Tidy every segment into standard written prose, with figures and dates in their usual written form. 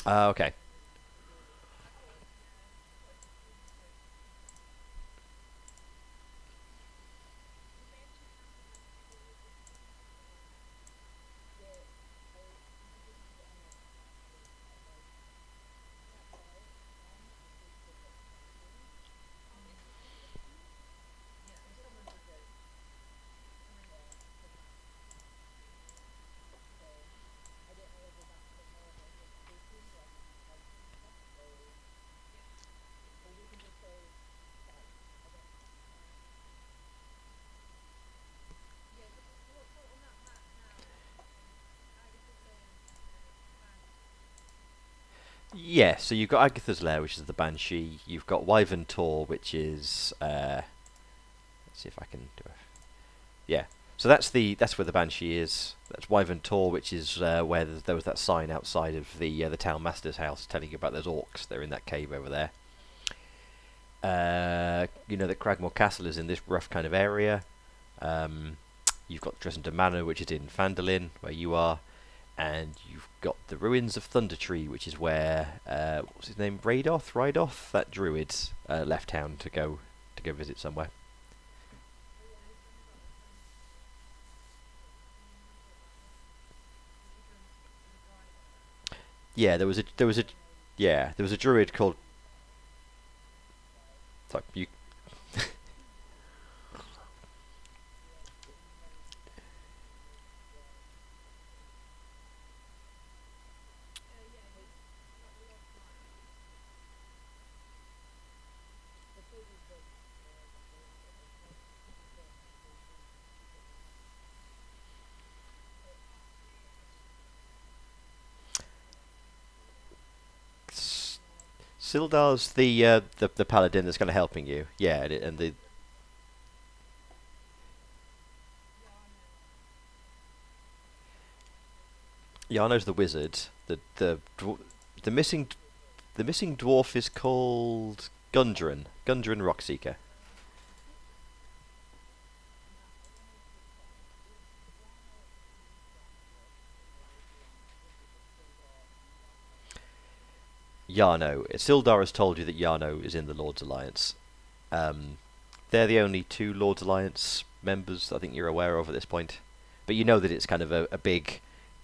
Okay. Yeah, so you've got Agatha's Lair, which is the Banshee. You've got Wyvern Tor, which is let's see if I can do it. Yeah, so that's where the Banshee is. That's Wyvern Tor, which is where there was that sign outside of the town master's house telling you about those orcs. They're in that cave over there. You know that Cragmore Castle is in this rough kind of area. Um, you've got Dressenden Manor, which is in Phandalin, where you are, and you've got the ruins of Thundertree, which is where what's his name, Rydoth, that druid left town to go visit somewhere. Yeah, there was a druid called. Sorry, you. Sildar's the paladin that's kind of helping you. Yeah, and the Yano's the wizard. The missing the missing dwarf is called Gundren Rockseeker. Yano. Sildar has told you that Yano is in the Lord's Alliance. Um, they're the only two Lord's Alliance members I think you're aware of at this point. But you know that it's kind of a big,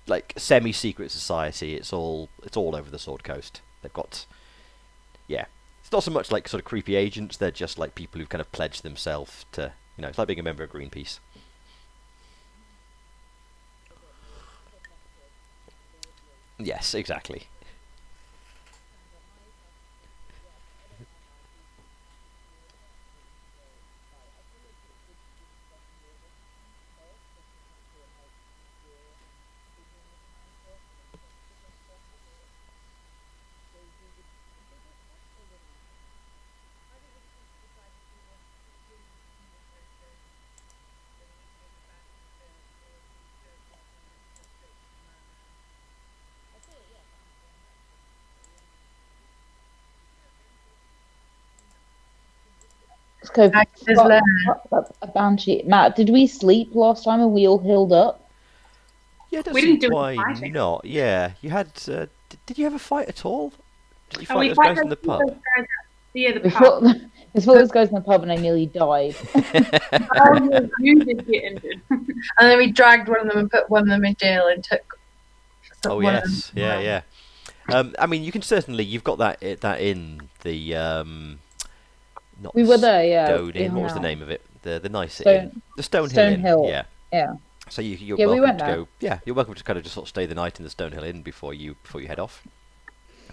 like semi-secret society. It's all over the Sword Coast. They've got, yeah. It's not so much like sort of creepy agents. They're just like people who've kind of pledged themselves to, it's like being a member of Greenpeace. Yes, exactly. So Agnes got Lair. a banshee. Matt, did we sleep last time and we all healed up? Yeah, it does We seem didn't do any why fighting. not. Yeah, you had. Did you have a fight at all? Did you And fight we those fight guys in the those pub? guys at the We pub. fought, we fought those guys in the pub and I nearly died. Oh, you did get injured. And then we dragged one of them and put one of them in jail and took Oh one of them yes, yeah, around. yeah. I mean, you can certainly you've got that in the not We the were there, yeah. Stone We Inn. What hung was the out. name of it? The nicer inn, Stone the Stonehill Stone Inn. Hill. Yeah. Yeah. So you're Yeah, we welcome went to there. go. Yeah, you're welcome to kind of just sort of stay the night in the Stonehill Inn before you head off.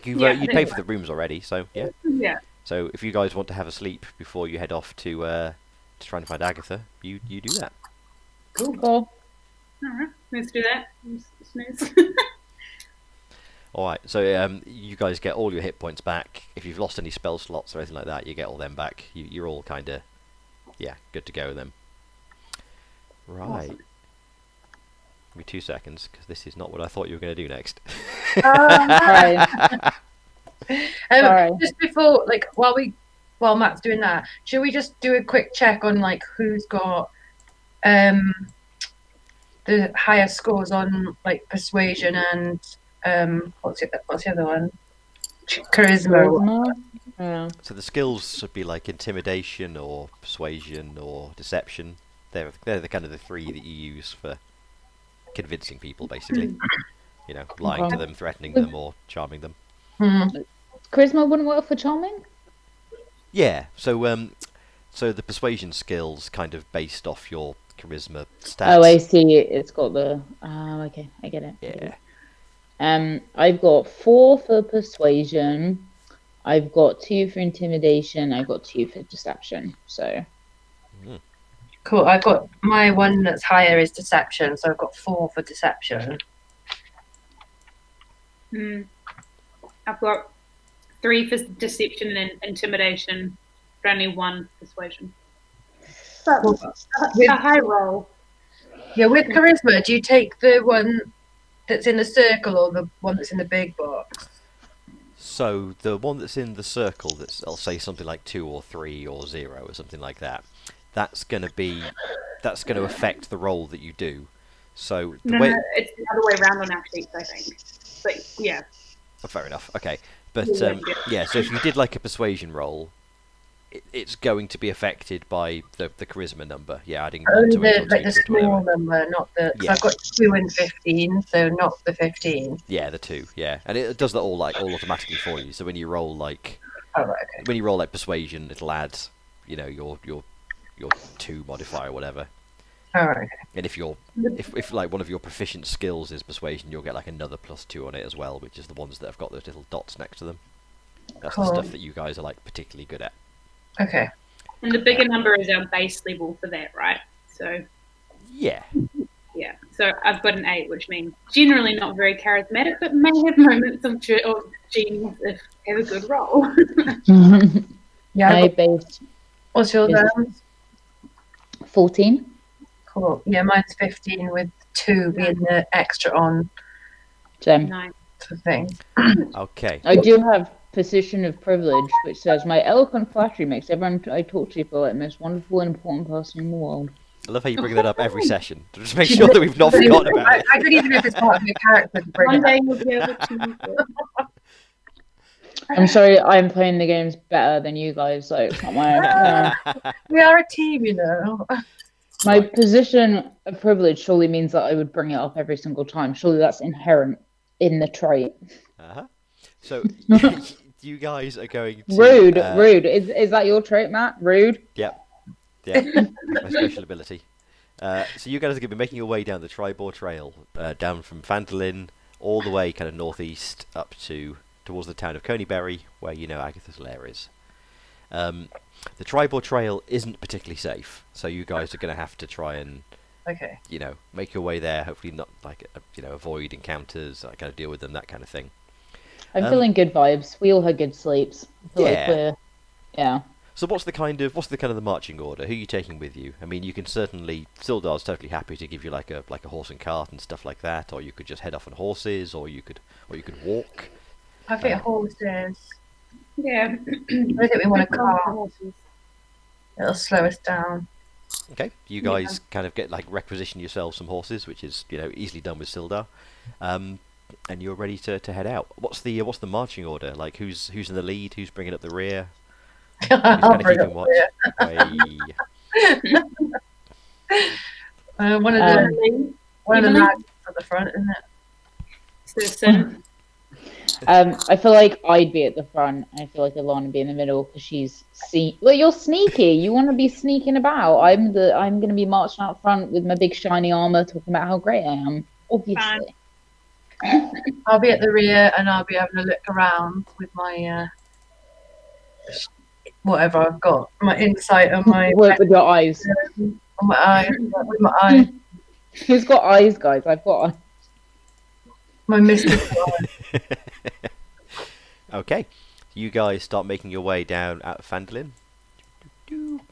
Yeah, I You'd think pay we for the rooms already, so yeah. went. Yeah. So if you guys want to have a sleep before you head off to try and find Agatha, you do that. Cool. Cool. Alright, let's do that. Snooze. All right, so you guys get all your hit points back. If you've lost any spell slots or anything like that, you get all them back. You're all kind of, yeah, good to go then. Right. Awesome. Give me 2 seconds, because this is not what I thought you were going to do next. Right. Sorry. Just before, like, while Matt's doing that, should we just do a quick check on like who's got um the highest scores on like persuasion and What's the other one? Charisma. Charisma. Yeah. So the skills should be like intimidation or persuasion or deception. They're the kind of the three that you use for convincing people, basically. You know, lying to them, threatening them, or charming them. Charisma wouldn't work for charming? Yeah. So the persuasion skills kind of based off your charisma stats. Oh, I see. It's got the. Oh, okay. I get it. Yeah. I've got 4 for persuasion. I've got 2 for intimidation. I've got 2 for deception. So. Cool. I've got my one that's higher is deception, so I've got 4 for deception. I've got 3 for deception and intimidation, but only 1 persuasion. But a high roll. Yeah, with charisma, do you take the one that's in the circle or the one that's in the big box? So the one that's in the circle, I'll say something like 2 or 3 or 0 or something like that. That's going to affect the roll that you do. So the way it's the other way around on our sheets, I think. But yeah. Oh, fair enough. Okay, but yeah. So if you did like a persuasion roll, it's going to be affected by the charisma number. Yeah, adding Only one to it or like two the to it, whatever. small number, not the. Yeah. I've got 2 and 15, so not the 15. Yeah, the 2. Yeah, and it does that all automatically for you. So when you roll like Oh right, okay. when you roll like persuasion, it'll add your 2 modifier or whatever. All right. And if like one of your proficient skills is persuasion, you'll get like another +2 on it as well, which is the ones that have got those little dots next to them. That's the Cool. stuff that you guys are like particularly good at. Okay. And the bigger number is our base level for that, right? So Yeah. yeah. So I've got an 8, which means generally not very charismatic, but may have moments of genius if have a good roll. Yeah. My base What's yours? is 14. Cool. Yeah, mine's 15 with 2 being the extra on So Nice. thing. Okay. I do have position of privilege, which says my eloquent flattery makes everyone I talk to feel like the most wonderful and important person in the world. I love how you bring that up every session. Just make sure that we've not forgotten about it. I don't even know if it's part of your character to bring One it day up. you'll be able to use it. I'm sorry, I'm playing the games better than you guys, so it's not my We are a team, you know. my position of privilege surely means that I would bring it up every single time. Surely that's inherent in the trait. Uh-huh. So you guys are going to Rude. Is that your trait, Matt? Rude. Yeah, my special ability. So you guys are going to be making your way down the Tribor Trail, down from Phandalin, all the way kind of northeast up towards the town of Coneyberry, where you know Agatha's lair is. The Tribor Trail isn't particularly safe, so you guys are going to have to try and Okay. make your way there. Hopefully not like avoid encounters, kind of deal with them, that kind of thing. I'm feeling good vibes. We all had good sleeps. I feel Yeah. like we're yeah. So what's the kind of the marching order? Who are you taking with you? I mean, you can certainly Sildar's totally happy to give you like a horse and cart and stuff like that, or you could just head off on horses, or you could walk. I think horses. Yeah. I don't think we want a car. It'll slow us down. Okay, you guys kind of get like requisition yourselves some horses, which is easily done with Sildar, and you're ready to head out. What's the marching order? Like who's in the lead? Who's bringing up the rear? Who's I'll kind of bring keeping up watch? the- one of the lads at the front, isn't it? Susan. I feel like I'd be at the front. I feel like Alana would be in the middle because she's well, you're sneaky. You want to be sneaking about. I'm gonna be marching out front with my big shiny armor, talking about how great I am. Obviously. I'll be at the rear and I'll be having a look around with my whatever I've got, my insight on my Work with your eyes. on my eye, with my eye, Who's got eyes, guys? I've got eyes. my mystical eye. Okay, you guys start making your way down out of Phandalin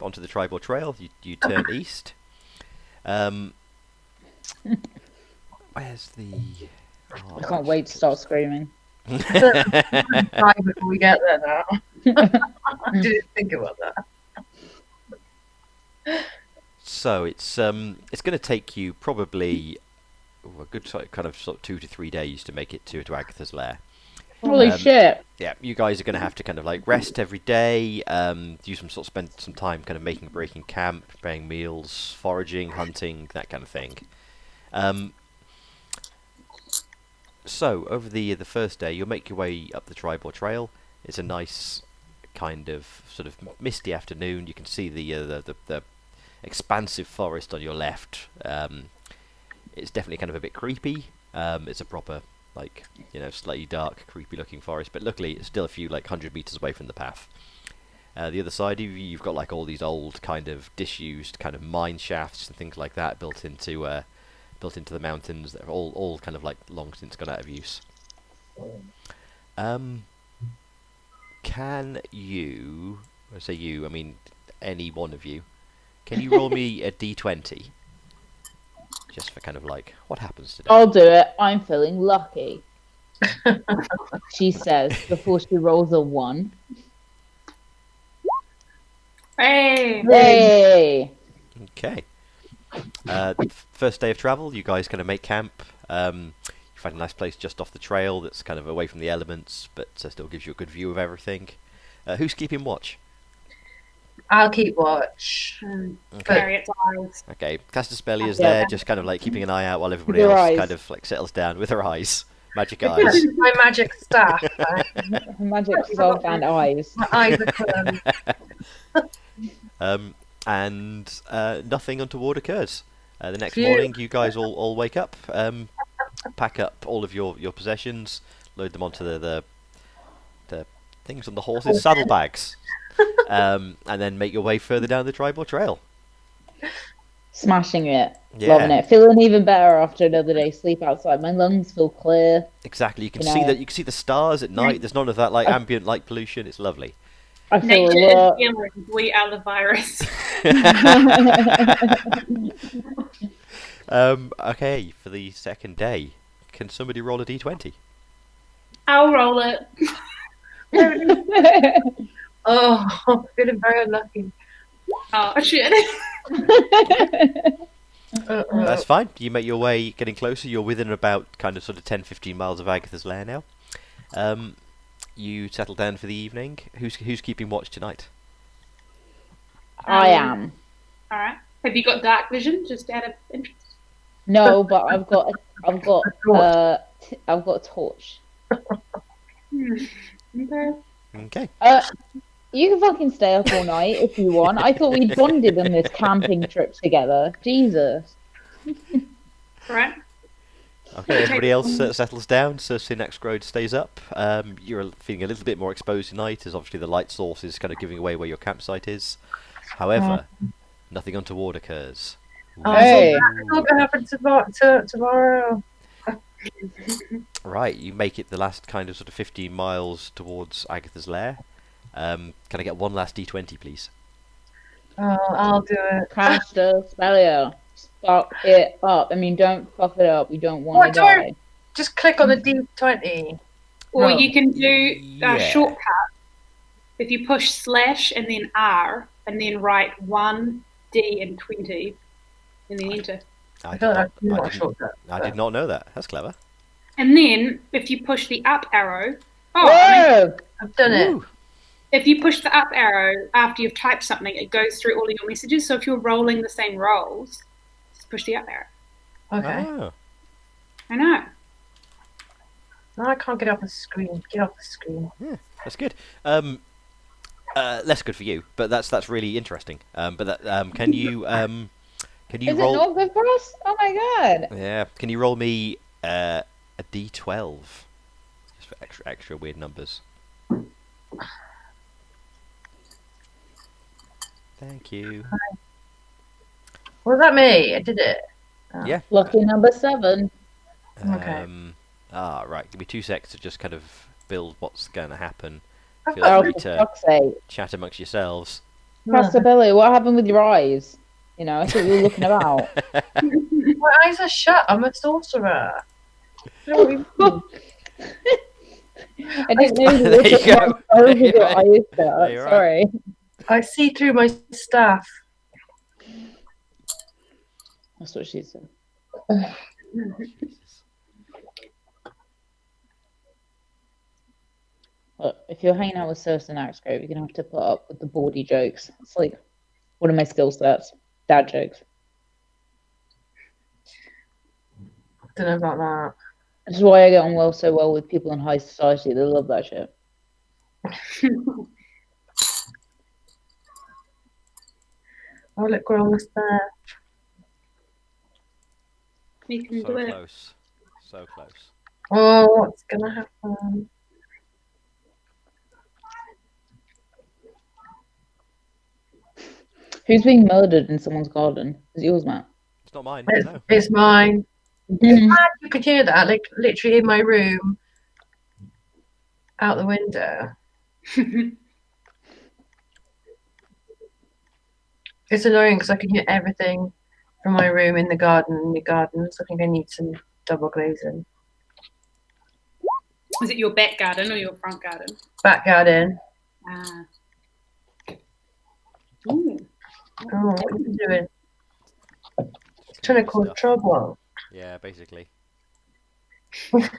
onto the Tribal Trail. You turn east. Where's the? I can't wait to start screaming. Try before we get there now. I didn't think about that. So it's going to take you probably a good kind of 2 to 3 days to make it to Agatha's lair. Holy shit! Yeah, you guys are going to have to kind of like rest every day. Spend some time kind of breaking camp, preparing meals, foraging, hunting, that kind of thing. So over the first day, you'll make your way up the Tribor Trail. It's a nice kind of sort of misty afternoon. You can see the expansive forest on your left. It's definitely kind of a bit creepy. It's a proper, like, slightly dark, creepy-looking forest, but luckily it's still a few 100 meters away from the path. The other side of you, you've got like all these old kind of disused kind of mine shafts and things like that built into the mountains that are all kind of like long since gone out of use. Can you? I say you. I mean any one of you. Can you roll me a d20? Just for kind of like, what happens today? I'll do it. I'm feeling lucky. She says before she rolls a 1. Hey! Hey! Okay. First day of travel, you guys kind of make camp. You find a nice place just off the trail that's kind of away from the elements, but still gives you a good view of everything. Who's keeping watch? I'll keep watch. Okay. Harriet's eyes. Okay, Castaspelli is Yeah. there, just kind of like keeping an eye out while everybody With her else eyes. kind of like settles down with her eyes. Magic eyes. My magic staff. Magic soft and eyes. My eyes are closed. And nothing untoward occurs. The next Phew. morning, you guys all wake up, pack up all of your possessions, load them onto the things on the horses, saddlebags, and then make your way further down the Tribal Trail. Smashing it. Yeah. Loving it. Feeling even better after another day sleep outside. My lungs feel clear. Exactly. You can You see know. that. You can see the stars at night. There's none of that like ambient light pollution. It's lovely. I feel Nature is alert. healing. We are the virus. Okay, for the second day, can somebody roll a d20? I'll roll it. Oh, I'm feeling very unlucky. Oh, shit. That's fine. You make your way, getting closer. You're within about kind of sort of 10-15 miles of Agatha's lair now. You settle down for the evening. Who's keeping watch tonight? I am. Alright. Have you got dark vision? Just out of interest. No, but I've got a torch. Okay. Okay. You can fucking stay up all night if you want. I thought we'd bonded on this camping trip together. Jesus. Right. Okay. Everybody else settles down. Cersei next road stays up. You're feeling a little bit more exposed tonight, as obviously the light source is kind of giving away where your campsite is. However, nothing untoward occurs. Hey. What's going to happen tomorrow? Right, you make it the last kind of sort of 15 miles towards Agatha's lair. Can I get one last d20, please? Oh, I'll do it. Castaspelli. Fuck it up. I mean, don't fuck it up. We don't want What, to die. Just click on the D20. Or No. you can do Yeah. a shortcut. If you push / and then R and then write 1, D, and 20, and then enter. I don't know what didn't- shortcut. I did not know that. That's clever. And then if you push the up arrow, I mean, Whoa! I've done it. Ooh. if you push the up arrow after you've typed something, it goes through all of your messages. So if you're rolling the same rolls, just push the up arrow. Okay. Oh. I know. No, I can't get off the screen. Get off the screen. That's good. Less good for you, but that's really interesting. But that can you Is roll? it not good for us? Oh my god. Yeah. Can you roll me a d12? Just for extra weird numbers. Thank you. Was that me? I did it. Yeah. Lucky number 7. Okay. Right. Give me 2 seconds to just kind of build what's going to happen. I've Feel got Oh, free for to fuck's sake. chat amongst yourselves. Castaspelli, what happened with your eyes? You know, I thought you were looking about. My eyes are shut. I'm a sorcerer. I didn't know you There were you looking go. over There you your go. eyes shut. There you're right. Sorry. I see through my staff. That's what she said. Jesus. Look, if you're hanging out with Cersei and Axgrove, you're gonna have to put up with the bawdy jokes. It's like one of my skill sets. Dad jokes. Don't know about that. This is why I get on so well with people in high society. They love that shit. Oh, look, we're almost there. We can So do it. close. So close. Oh, what's gonna happen? Who's being murdered in someone's garden? Is it yours, Matt? It's not mine. It's, No. it's mine. It's mad you could hear that, like literally in my room, out the window. It's annoying because I can hear everything from my room in the garden. So I think I need some double glazing. Is it your back garden or your front garden? Back garden. Ah. Ooh. Oh, what are you doing? It's trying to cause Stuff. trouble. Yeah, basically. It's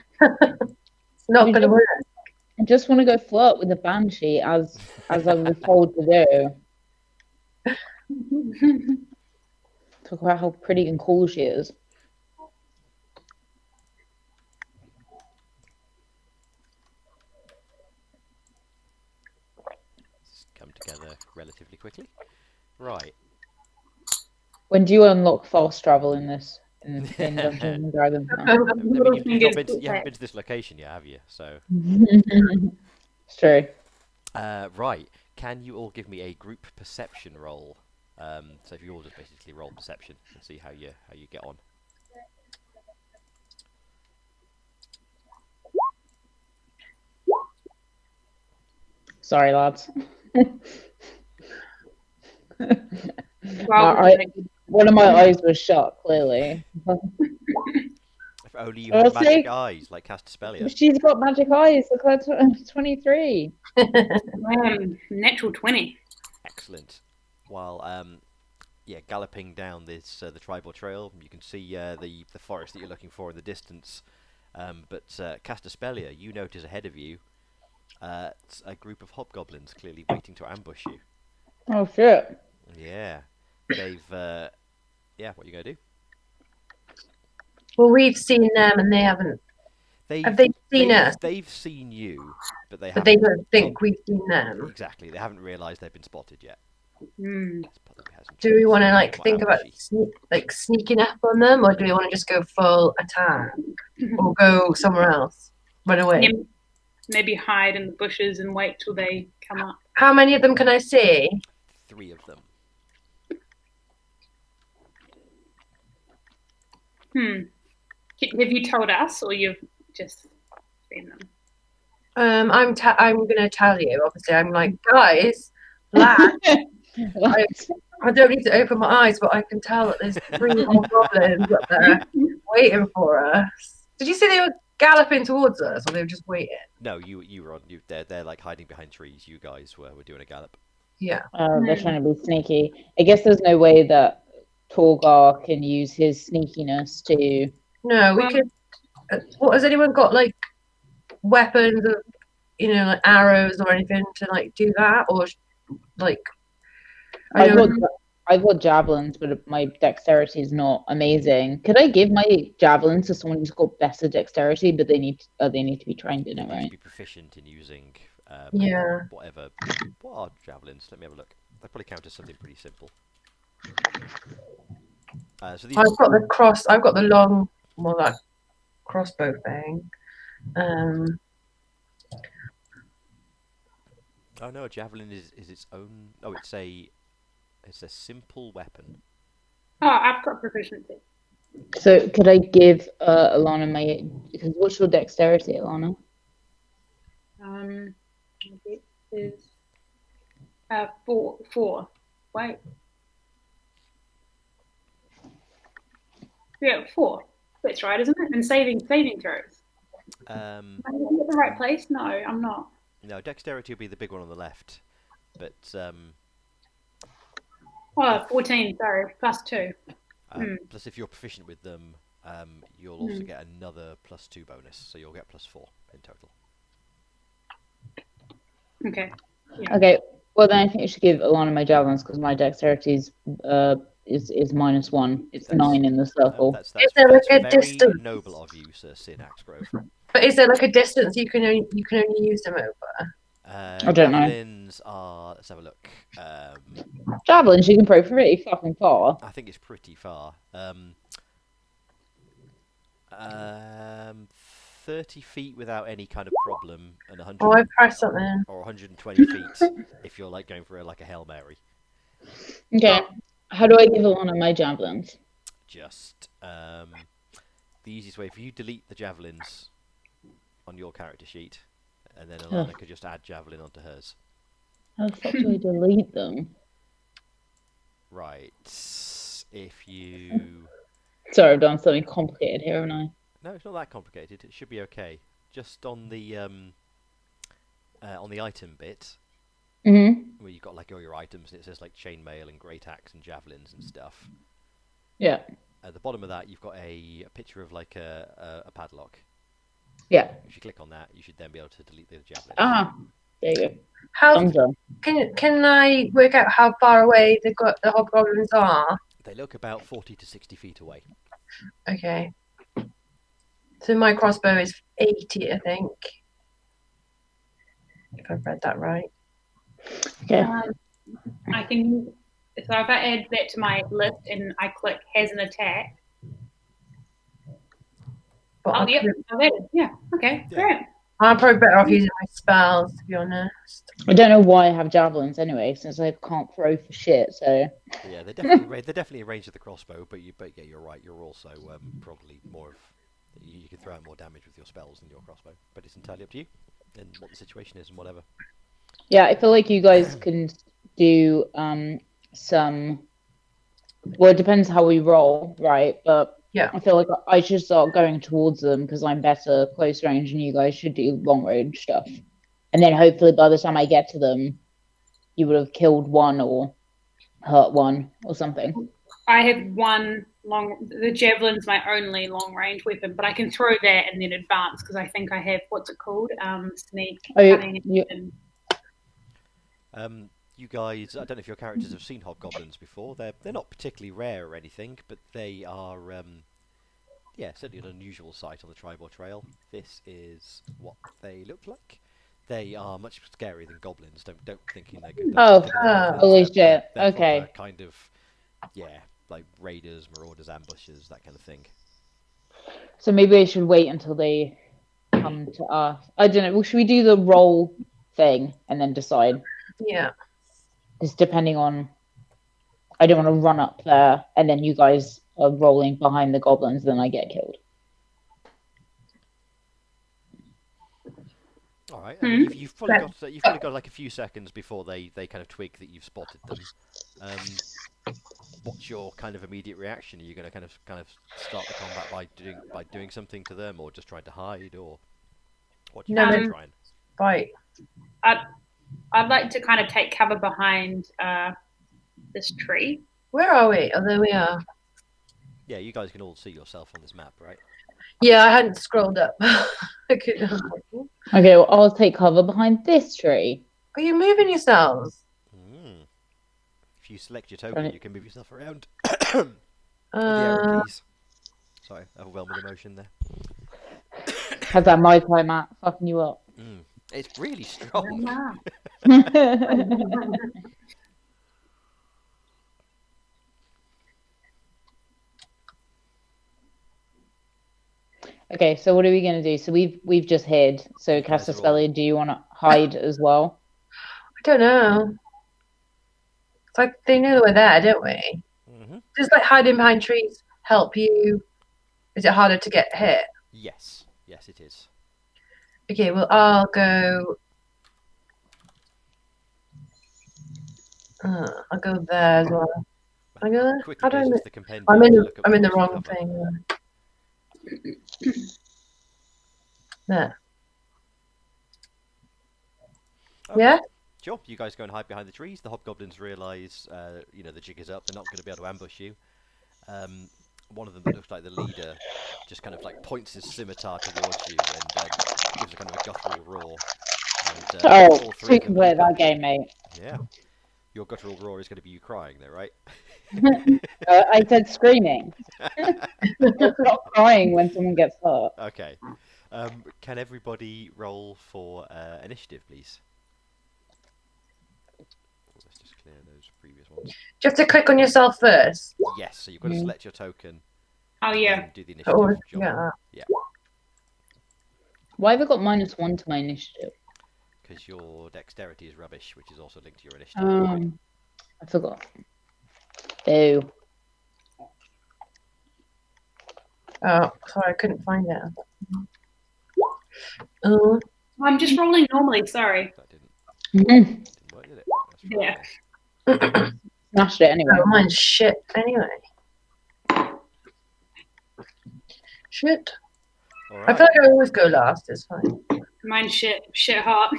not You going to don't- work. I just want to go flirt with the banshee as I was told to do. Talk about how pretty and cool she is. It's come together relatively quickly. Right. When do you unlock fast travel in this in Dungeons and Dragons? Now? I mean, Little you fingers haven't put been to this location yet, have you? So, It's true. right. Can you all give me a group perception roll? So if you all just basically roll perception and see how you get on. Sorry, lads. Well, One of my eyes was shut, clearly. If only you I'll had magic take- eyes like Castaspelia. She's got magic eyes. Look at 23. natural 20. Excellent. While galloping down this the tribal trail, you can see the forest that you're looking for in the distance. But Castaspelia, you notice ahead of you it's a group of hobgoblins clearly waiting to ambush you. Oh, shit. Yeah, they've what are you gonna do? Well, we've seen them and they haven't. Have they seen us? They've seen you, but they But haven't. they don't think we've seen them. Exactly, they haven't realised they've been spotted yet. Mm. This probably hasn't Do we changed. want to like Quite think about ambushy. sneaking up on them, or do we want to just go full attack, or go somewhere else, run away? Yeah, maybe hide in the bushes and wait till they come up. How many of them can I see? 3 of them. Have you told us, or you've just seen them? I'm gonna tell you. Obviously, I'm like, guys, lad, I don't need to open my eyes, but I can tell that there's 3 goblins up there waiting for us. Did you say they were galloping towards us, or they were just waiting? No, you were on. They're like hiding behind trees. You guys were doing a gallop. Yeah. They're trying to be sneaky. I guess there's no way that Torgar can use his sneakiness to. No, we could. What has anyone got like weapons of, like arrows or anything to like do that, or like? I've got javelins, but my dexterity is not amazing. Could I give my javelins to someone who's got better dexterity, but they need to be trained in it, You need right? to be proficient in using Yeah. whatever. What are javelins? Let me have a look. They probably count as something pretty simple. So these. I've got the cross. I've got the long, more like crossbow thing. Oh no, a javelin is its own. Oh, it's a simple weapon. Oh, I've got proficiency. So could I give Alana my? Because what's your dexterity, Alana? It is 4. Wait. Yeah, 4. That's right, isn't it? And saving throws. Am I in the right place? No, I'm not. No, dexterity will be the big one on the left, but 14. Sorry, +2. plus if you're proficient with them, you'll also get another +2 bonus, so you'll get +4 in total. Okay. Okay. Well, then I think I should give Alana my javelins because my dexterity is -1. It's 9 in the circle. That's Is there like a very distance? noble of you, Sir Sin Axgrove. But is there like a distance you can only use them over? I don't know. Javelins are. Let's have a look. Javelins, you can throw pretty fucking far. I think it's pretty far. 30 feet without any kind of problem, and 100 Oh, I pressed something. or 120 feet if you're like going for a Hail Mary. Okay. How do I give Alana my javelins? Just the easiest way, if you delete the javelins on your character sheet, and then Alana could just add javelin onto hers. How the fuck do I delete them? Right. If you... Sorry, I've done something complicated here, haven't I? No, it's not that complicated. It should be okay. Just on the item bit, Mm-hmm. where you've got like all your items, and it says like chainmail and great axe and javelins and stuff. Yeah. At the bottom of that, you've got a picture of like a padlock. Yeah. If you click on that, you should then be able to delete the javelins. Ah, there you go. How I'm done. can I work out how far away the hobgoblins are? They look about 40 to 60 feet away. Okay. So my crossbow is 80, I think. If I've read that right. Okay. I can. So if I add that to my list and I click has an attack. But Oh, yeah. Yeah. Okay. Yeah. Great. I'm probably better off using my spells, to be honest. I don't know why I have javelins anyway, since I can't throw for shit. So Yeah, they're definitely in range of the crossbow, but yeah, you're right. You're also probably more of you can throw out more damage with your spells than your crossbow, but it's entirely up to you and what the situation is and whatever. yeah, I feel like you guys can do some. Well, it depends how we roll, right? But Yeah. I feel like I should start going towards them because I'm better close range, and you guys should do long range stuff. And then hopefully by the time I get to them, you would have killed one or hurt one or something. I have one the javelin's my only long range weapon, but I can throw that and then advance because I think I have what's it called? Sneak. Cunning, and You guys, I don't know if your characters have seen hobgoblins before. They're not particularly rare or anything, but they are certainly an unusual sight on the Tribal Trail. This is what they look like. They are much scarier than goblins. Don't thinking they're good. Holy shit! They're Okay. proper kind of like raiders, marauders, ambushers, that kind of thing. So maybe I should wait until they come to us. I don't know. Well, should we do the roll thing and then decide? Yeah. Because depending on, I don't want to run up there and then you guys are rolling behind the goblins, then I get killed. All right. I mean, you've probably got like a few seconds before they kind of twig that you've spotted them. What's your kind of immediate reaction? Are you going to kind of start the combat by doing something to them, or just trying to hide, or what do you try and Right. I'd like to kind of take cover behind this tree. Where are we? Oh, there we are. Yeah, you guys can all see yourself on this map, right? Yeah, I hadn't scrolled up. I couldn't. Okay, well, I'll take cover behind this tree. Are you moving yourselves? If you select your token, Right. you can move yourself around. The arrow keys. Sorry, overwhelming emotion there. Has that my time, Matt, fucking you up? It's really strong. Okay, so what are we gonna do? So we've just hid. So You guys are Castaspelli, do you want to hide as well? I don't know. It's like they knew we're there, don't we? Does like hiding behind trees help you? Is it harder to get hit? Yes, it is. Okay, well I'll go. I'll go there as well. I go there. Quickly How do I goes move? into the compendium. I'm in Look at the what's wrong covered. thing. There. Okay. Yeah. Sure, you guys go and hide behind the trees. The hobgoblins realise, the jig is up. They're not going to be able to ambush you. one of them that looks like the leader just kind of like points his scimitar towards you and gives a kind of a guttural roar. And, Oh, all three we of them can play leap that up. game, mate. Yeah. Your guttural roar is going to be you crying, though, right? I said screaming. Not crying when someone gets hurt. Okay. Can everybody roll for initiative, please? Let's just clear those previous ones. Do you have to click on yourself first? Yes, so you've got to select your token. Oh, and yeah. then do the initiative Oh, job. yeah. Why have I got -1 to my initiative? Because your dexterity is rubbish, which is also linked to your initiative. I forgot. Ew. Oh, sorry, I couldn't find it. I'm just rolling normally, sorry. That didn't Mhm. work, did it? Yeah. Right. Smashed it anyway. Oh, mine's shit anyway. Shit. All I right. feel like I always go last. It's fine. Mine's shit hot.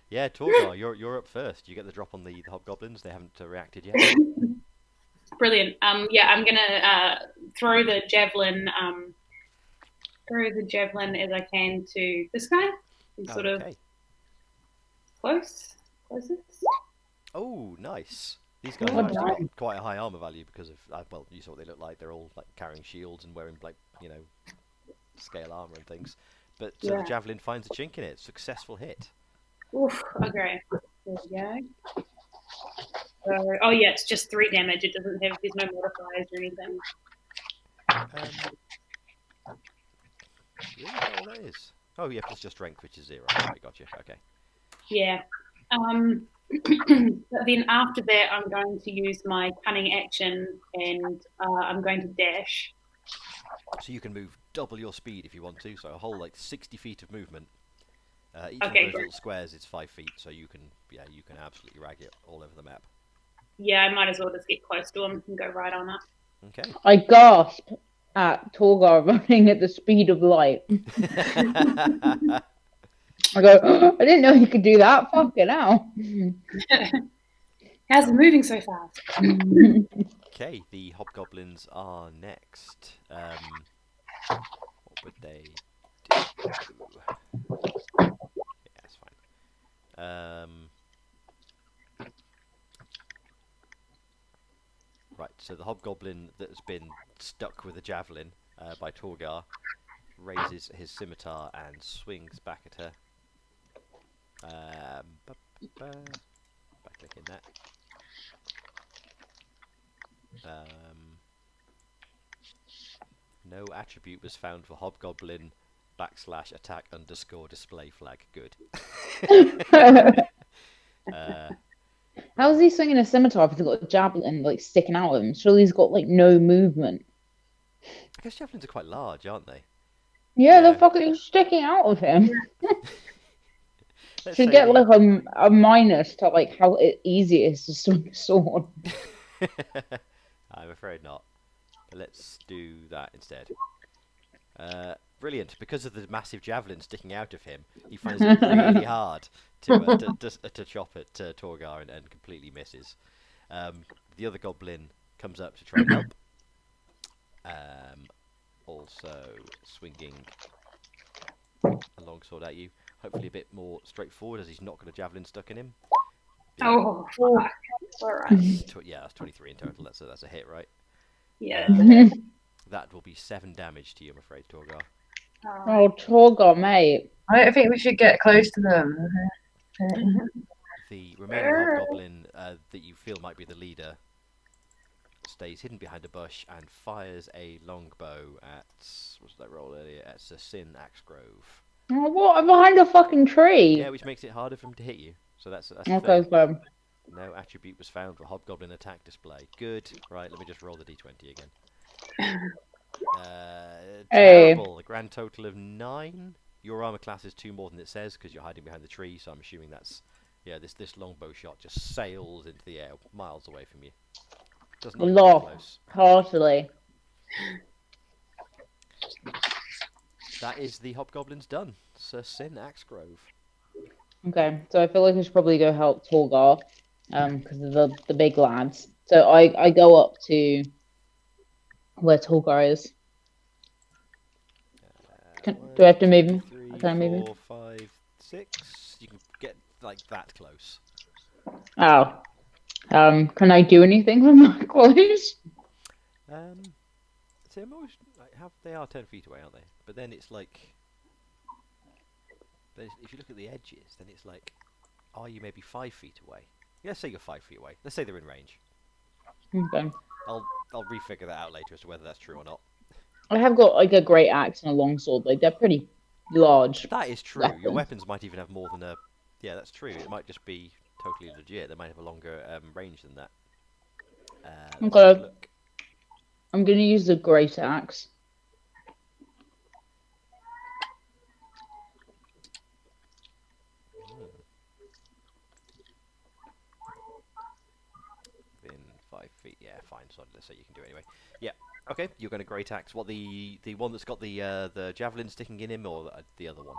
Yeah, Torgar, you're up first. You get the drop on the hobgoblins. They haven't reacted yet. Brilliant. Yeah, I'm gonna throw the javelin as I can to this guy. He's sort of closest. Oh, nice. These guys Oh, have actually nice. got quite a high armor value because of well, you saw what they look like. They're all like carrying shields and wearing like scale armor and things. But the javelin finds a chink in it. Successful hit. Oof. Okay. There we go. Oh yeah, it's just 3 damage. It doesn't have. There's no modifiers or anything. Really? Is that all that is? Oh yeah, plus your strength, which is 0. Right, gotcha. Okay. Yeah. Then after that, I'm going to use my cunning action, and I'm going to dash. So you can move double your speed if you want to. So a whole like 60 feet of movement. Each Okay, of those great. little squares is 5 feet, so you can absolutely rag it all over the map. Yeah, I might as well just get close to him and go right on it. Okay. I gasp at Torgar running at the speed of light. I go, I didn't know you could do that. Fucking hell. How's it moving so fast? Okay, the hobgoblins are next. What would they do? Yeah, that's fine. Right, so the hobgoblin that has been stuck with a javelin by Torgar raises his scimitar and swings back at her. By clicking that. No attribute was found for hobgoblin /attack _ display flag. Good. How is he swinging a scimitar if he's got a javelin like sticking out of him? Surely he's got like no movement. I guess javelins are quite large, aren't they? Yeah, Yeah. they're fucking sticking out of him. Let's Should say get the- like a minus to like how easy it is to swing a sword. I'm afraid not. But let's do that instead. Brilliant. Because of the massive javelin sticking out of him, he finds it really hard to chop at Torgar and completely misses. The other goblin comes up to try and help. Also swinging a longsword at you. Hopefully a bit more straightforward as he's not got a javelin stuck in him. Yeah. Oh, fuck. Alright. Yeah, that's 23 in total. That's a hit, right? Yeah. That will be 7 damage to you, I'm afraid, Torgar. Oh, Torgar, mate. I think we should get close to them. The remaining hobgoblin that you feel might be the leader stays hidden behind a bush and fires a longbow at what was that roll earlier? At Sin Axegrove. Oh, what? I'm behind a fucking tree. Yeah, which makes it harder for him to hit you. So that's Okay, fair. so No attribute was found for hobgoblin attack display. Good. Right, let me just roll the d20 again. Hey. Terrible. A grand total of 9. Your armor class is 2 more than it says because you're hiding behind the tree. So I'm assuming that's this longbow shot just sails into the air miles away from you. Doesn't even come Lost. close. heartily. That is the hobgoblins done. Sir Sin Axegrove. Okay, so I feel like I should probably go help Torgar, because of the big lads. So I go up to where Tolgar is. Do I have to move him? Three, Can I move him? 4, 5, 6. You can get like that close. Oh. Can I do anything with my clothes? So I'm always, like, they are 10 feet away, aren't they? But then it's like, if you look at the edges, then it's like, are you maybe 5 feet away? Yeah, let's say you're 5 feet away. Let's say they're in range. Okay. I'll refigure that out later as to whether that's true or not. I have got like a great axe and a longsword. Like they're pretty large. That is true. Weapons. Your weapons might even have more than a. Yeah, that's true. It might just be totally legit. They might have a longer range than that. Let's Okay. have a look. I'm gonna use the great axe. Within 5 feet. Yeah, fine. So let's say you can do it anyway. Yeah. Okay. You're going to great axe. What, the one that's got the javelin sticking in him, or the other one?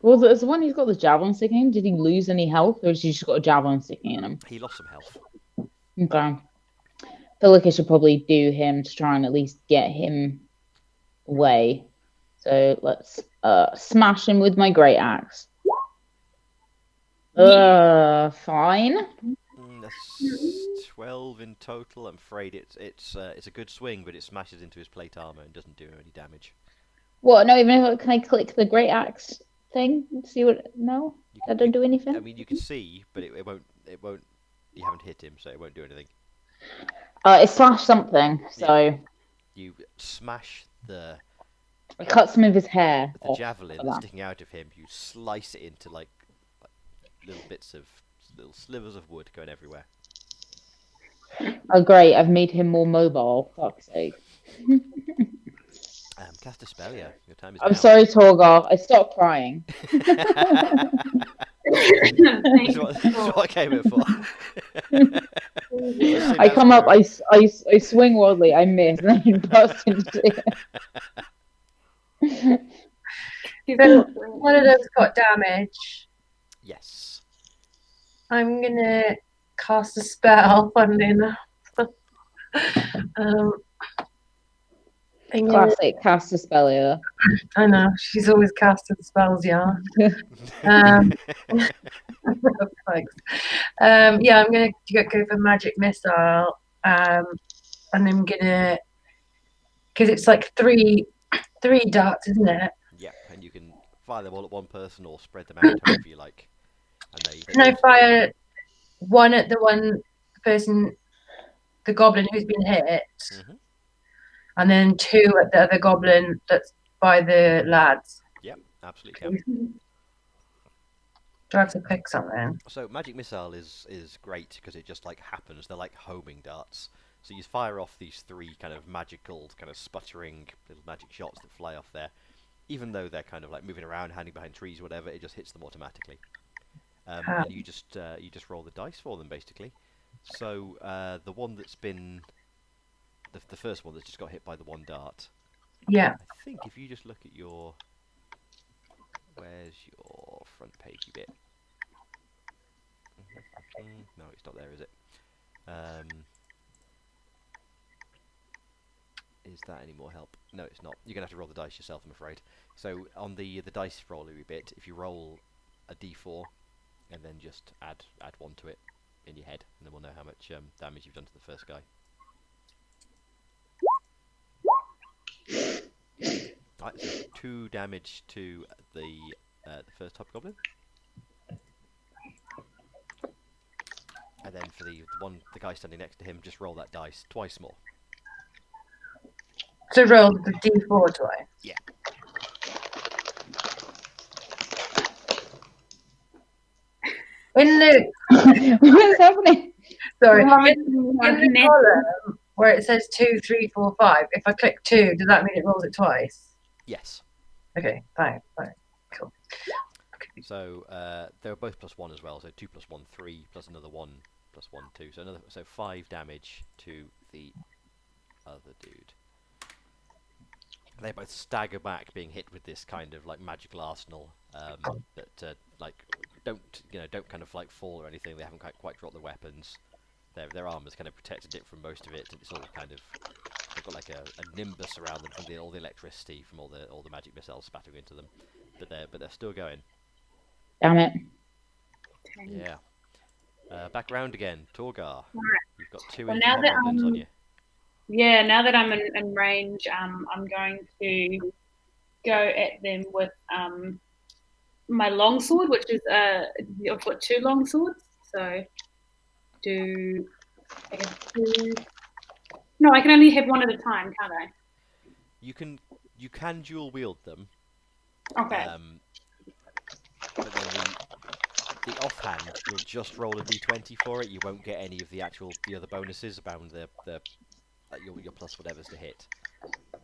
Well, there's the one who's got the javelin sticking in him. Did he lose any health, or has he just got a javelin sticking in him? He lost some health. Okay. I feel like I should probably do him to try and at least get him away. So let's smash him with my great axe. Fine. That's 12 in total. I'm afraid it's a good swing, but it smashes into his plate armor and doesn't do any damage. What? No, even if can I click the great axe thing? See what? No, that don't do anything. I mean, you can see, but it won't. It won't. You haven't hit him, so it won't do anything. It slashed something, so you smash the. It cut some of his hair. The javelin that's sticking out of him. You slice it into like little bits of little slivers of wood going everywhere. Oh great! I've made him more mobile. Fuck's sake. Cast Aspelia. Your time is. I'm sorry, Torgar. I stopped crying. This is what I came here for. I come up, I swing wildly, I miss, and then burst into So one of those got damage. Yes. I'm gonna cast a spell, funnily enough. Classic cast a spell here. I know, she's always casting spells, yeah. Thanks. Yeah, I'm gonna go for magic missile. And I'm gonna, because it's like three darts, isn't it? Yeah, and you can fire them all at one person or spread them out however you like. And Can I fire one at the one person, the goblin who's been hit, and then two at the other goblin that's by the lads? Yep, absolutely can. Do I have to pick something? So magic missile is great because it just like happens. They're like homing darts. So you fire off these three kind of magical, kind of sputtering little magic shots that fly off there. Even though they're kind of like moving around, hiding behind trees, or whatever, it just hits them automatically. And you just roll the dice for them basically. So the one that's been the first one that's just got hit by the one dart. Yeah. I think if you just look at your where's your front pagey bit? No, it's not there, is it? Is that any more help? No, it's not. You're gonna have to roll the dice yourself, I'm afraid. So on the dice rollery bit, if you roll a d4 and then just add one to it in your head, and then we'll know how much damage you've done to the first guy. Right, so 2 damage to the first hobgoblin. And then for the guy standing next to him, just roll that dice twice more. So roll the d4 twice? Yeah. In the What's happening? Sorry, in the column where it says 2, 3, 4, 5, if I click 2, does that mean it rolls it twice? Yes. Okay, fine, cool. Okay. So they're both +1 as well. So 2 + 1, 3, plus another 1 + 1, 2. So 5 damage to the other dude. They both stagger back, being hit with this kind of like magical arsenal that like don't kind of like fall or anything. They haven't quite dropped the weapons. their armor's kind of protected it from most of it, and it's all kind of they've got like a nimbus around them from all the electricity from all the magic missiles spattering into them. But they're still going. Damn it. Yeah. Back round again, Torgar. Right. You've got two Well, Indian now that, goblins on you. Yeah, now that I'm in range, I'm going to go at them with my longsword, which is I've got two longswords, so do I guess two. No, I can only have one at a time, can't I? You can dual wield them. Okay. But then the offhand, you'll just roll a d20 for it. You won't get any of the other bonuses about your plus whatever's to hit.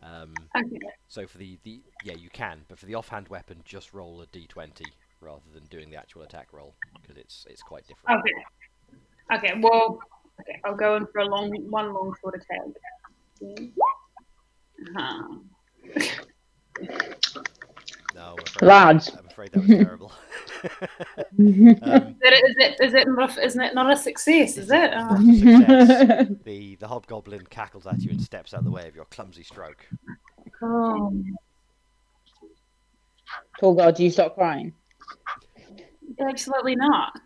Okay. So for the you can, but for the offhand weapon, just roll a d20 rather than doing the actual attack roll because it's quite different. Okay. Okay. Well. Okay. I'll go in for one long sword attack. No, Lads. I'm afraid that was terrible. Isn't it not a success? Is it? Success. The hobgoblin cackles at you and steps out of the way of your clumsy stroke. Oh. Torgar, do you stop crying? Absolutely not.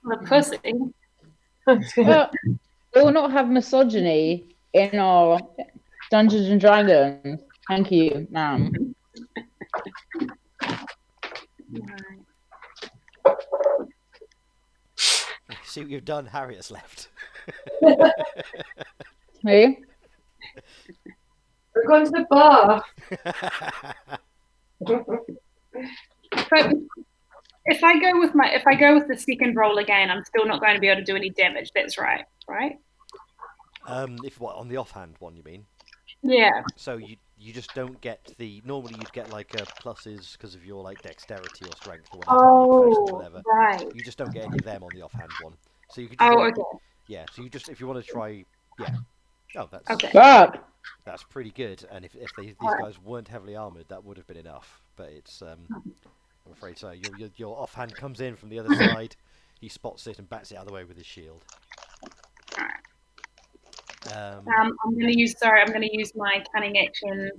The pussy. Well, we will not have misogyny in our Dungeons and Dragons. Thank you, ma'am. See what you've done? Harriet's left. Hey? We're going to the bar. But if I go with the second roll again, I'm still not going to be able to do any damage. That's right, right? If what on the offhand one you mean? Yeah. So you just don't get normally you'd get like pluses because of your like dexterity or strength or whatever. Oh, whatever. right. You just don't get any of them on the offhand one. So you could. Just okay. Yeah. So if you want to try, yeah. Oh, that's Okay. Fuck! That's pretty good. And if these guys weren't heavily armored, that would have been enough. But it's I'm afraid so. Your offhand comes in from the other side. He spots it and bats it out of the way with his shield. I'm going to use my cunning action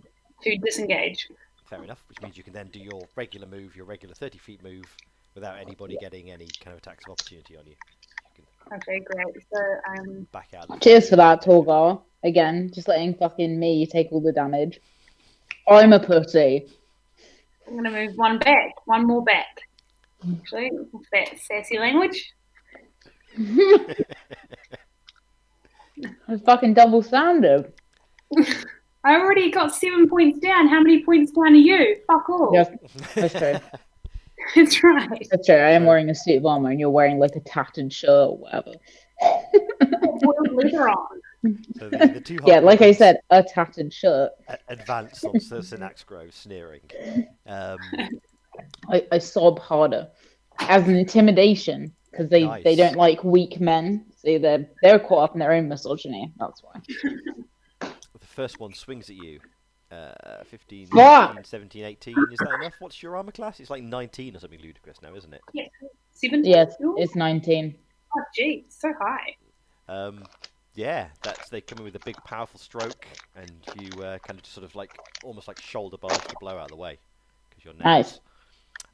to disengage. Fair enough, which means you can then do your regular move, your regular 30 feet move, without anybody getting any kind of attacks of opportunity on you. Okay, great. So Back out. Cheers for that, Torgar. Again, just letting fucking me take all the damage. I'm a pussy. I'm going to move one more back. Actually, with that sassy language. I fucking double standard. I already got 7 points down. How many points down are you? Fuck all. Yes, that's true. That's right. That's true. I am wearing a suit of armor and you're wearing like a tattered shirt or whatever. Boiled leather on. So the two Yeah, like I said, a tattered shirt. Advance on Sir Synax Grove, sneering. I sob harder as an intimidation because they Nice. don't like weak men. So they're caught up in their own misogyny. That's why. The first one swings at you. 15, Fuck! 16, 17, 18. Is that enough? What's your armor class? It's like 19 or something ludicrous now, isn't it? Yeah. 17. Yes, it's 19. Oh, gee, so high. Yeah, they come in with a big, powerful stroke, and you kind of just sort of like almost like shoulder barge to blow out of the way because you're Nice.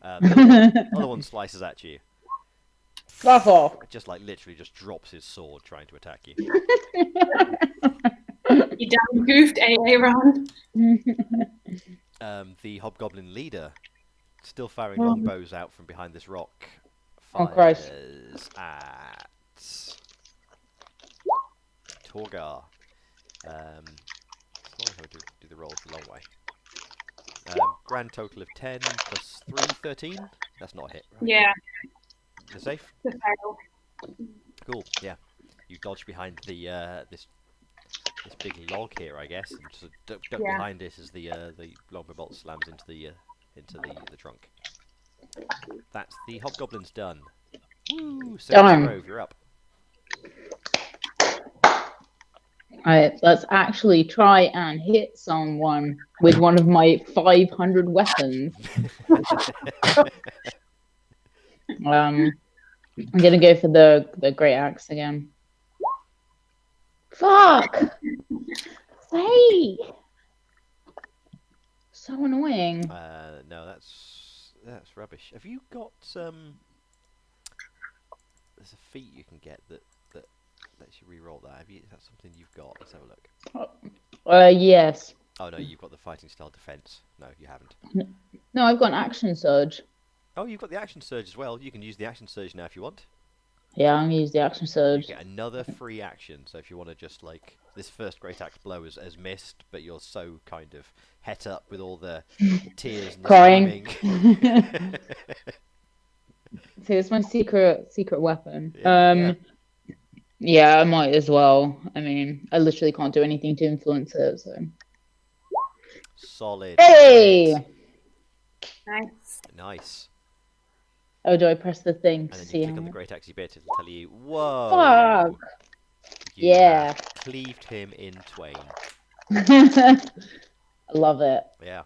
The other one slices at you. Fuck off. Just like literally just drops his sword trying to attack you. You damn goofed, Aaron. The hobgoblin leader, still firing longbows out from behind this rock, Oh, Christ. fires at Torgar. As long as I do the rolls a long way. Grand total of 10 plus 3, 13. That's not a hit, right? Yeah, You're safe? the fail. Cool, yeah. You dodge behind the this big log here, I guess, and just duck Yeah. behind it as the longbow bolt slams into the trunk. That's the hobgoblin's done. Woo! Darn. Grove, you're up. Alright, let's actually try and hit someone with one of my 500 weapons. I'm gonna go for the great axe again. Fuck! Hey! So annoying. No, that's rubbish. Have you got There's a feat you can get that lets you re-roll that. Is that something you've got? Let's have a look. Yes. Oh no, you've got the fighting style defense. No, you haven't. No, I've got an action surge. Oh, you've got the action surge as well. You can use the action surge now if you want. Yeah, I'm gonna use the action You surge. get another free action. So if you want to just like this first great axe blow has missed, but you're so kind of het up with all the tears and the Crying. screaming. So it's my secret weapon. Yeah. Yeah, I might as well. I mean, I literally can't do anything to influence it, so. Solid. Hey! Hit. Nice. Nice. Oh, do I press the thing And to then see you click how on the much? great axe bit. It'll tell you, whoa. Fuck! You Yeah. have cleaved him in twain. I love it. Yeah.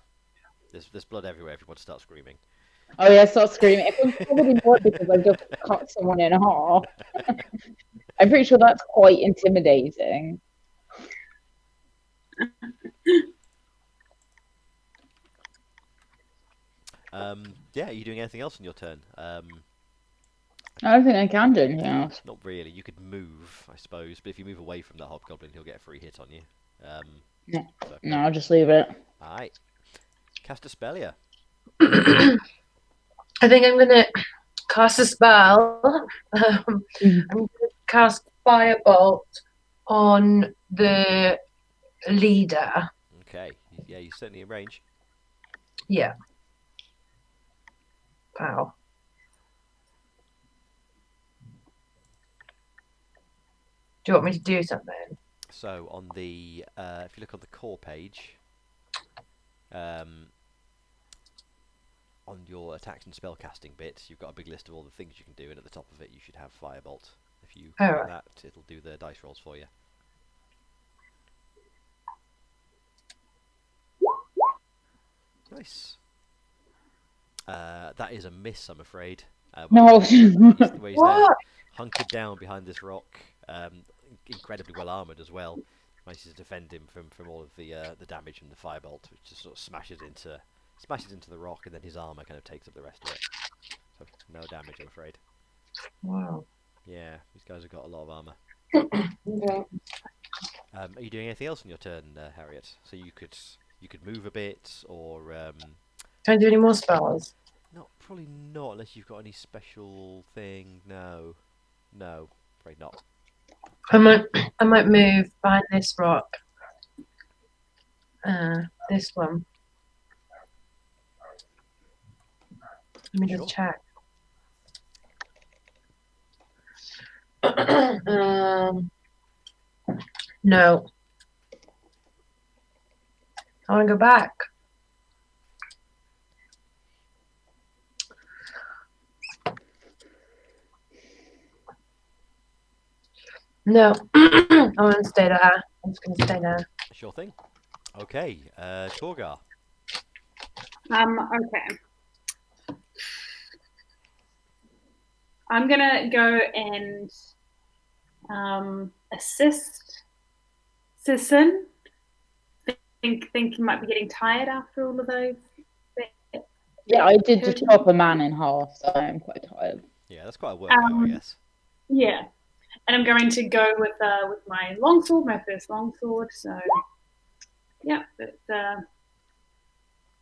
There's blood everywhere if you want to start screaming. Oh yeah, start screaming. It's probably more because I just cut someone in half. I'm pretty sure that's quite intimidating. Yeah, are you doing anything else on your turn? I don't think I can do anything else. Not really. You could move, I suppose, but if you move away from the hobgoblin, he'll get a free hit on you. No. So, No, I'll just leave it. Alright. Cast a Spellia. I think I'm gonna cast a spell. I'm gonna cast Firebolt on the leader. Okay. Yeah, you're certainly in range. Yeah. Wow. Do you want me to do something? So on the if you look on the core page, on your attacks and spellcasting bit, you've got a big list of all the things you can do, and at the top of it you should have Firebolt. If you Oh, do right. that, it'll do the dice rolls for you. Nice. That is a miss, I'm afraid. No. Where he's there, What? hunkered down behind this rock, incredibly well armoured as well. Manages to defend him from all of the damage from the firebolt, which just sort of smashes into the rock, and then his armour kind of takes up the rest of it. So no damage, I'm afraid. Wow. Yeah, these guys have got a lot of armour. Okay. Are you doing anything else on your turn, Harriet? So you could move a bit, or Can I do any more spells? probably not unless you've got any special thing. No, probably not. I might move behind this rock. This one. Let me just check. No. I want to go back. No. I want to stay there. I'm just going to stay there. Sure thing. Okay, Torgar. Okay. I'm gonna go and assist Sisson. Think he might be getting tired after all of those. Yeah, I did just chop a man in half, so I'm quite tired. Yeah, that's quite a workout, I guess. Yeah, and I'm going to go with my longsword, my first longsword. So yeah, but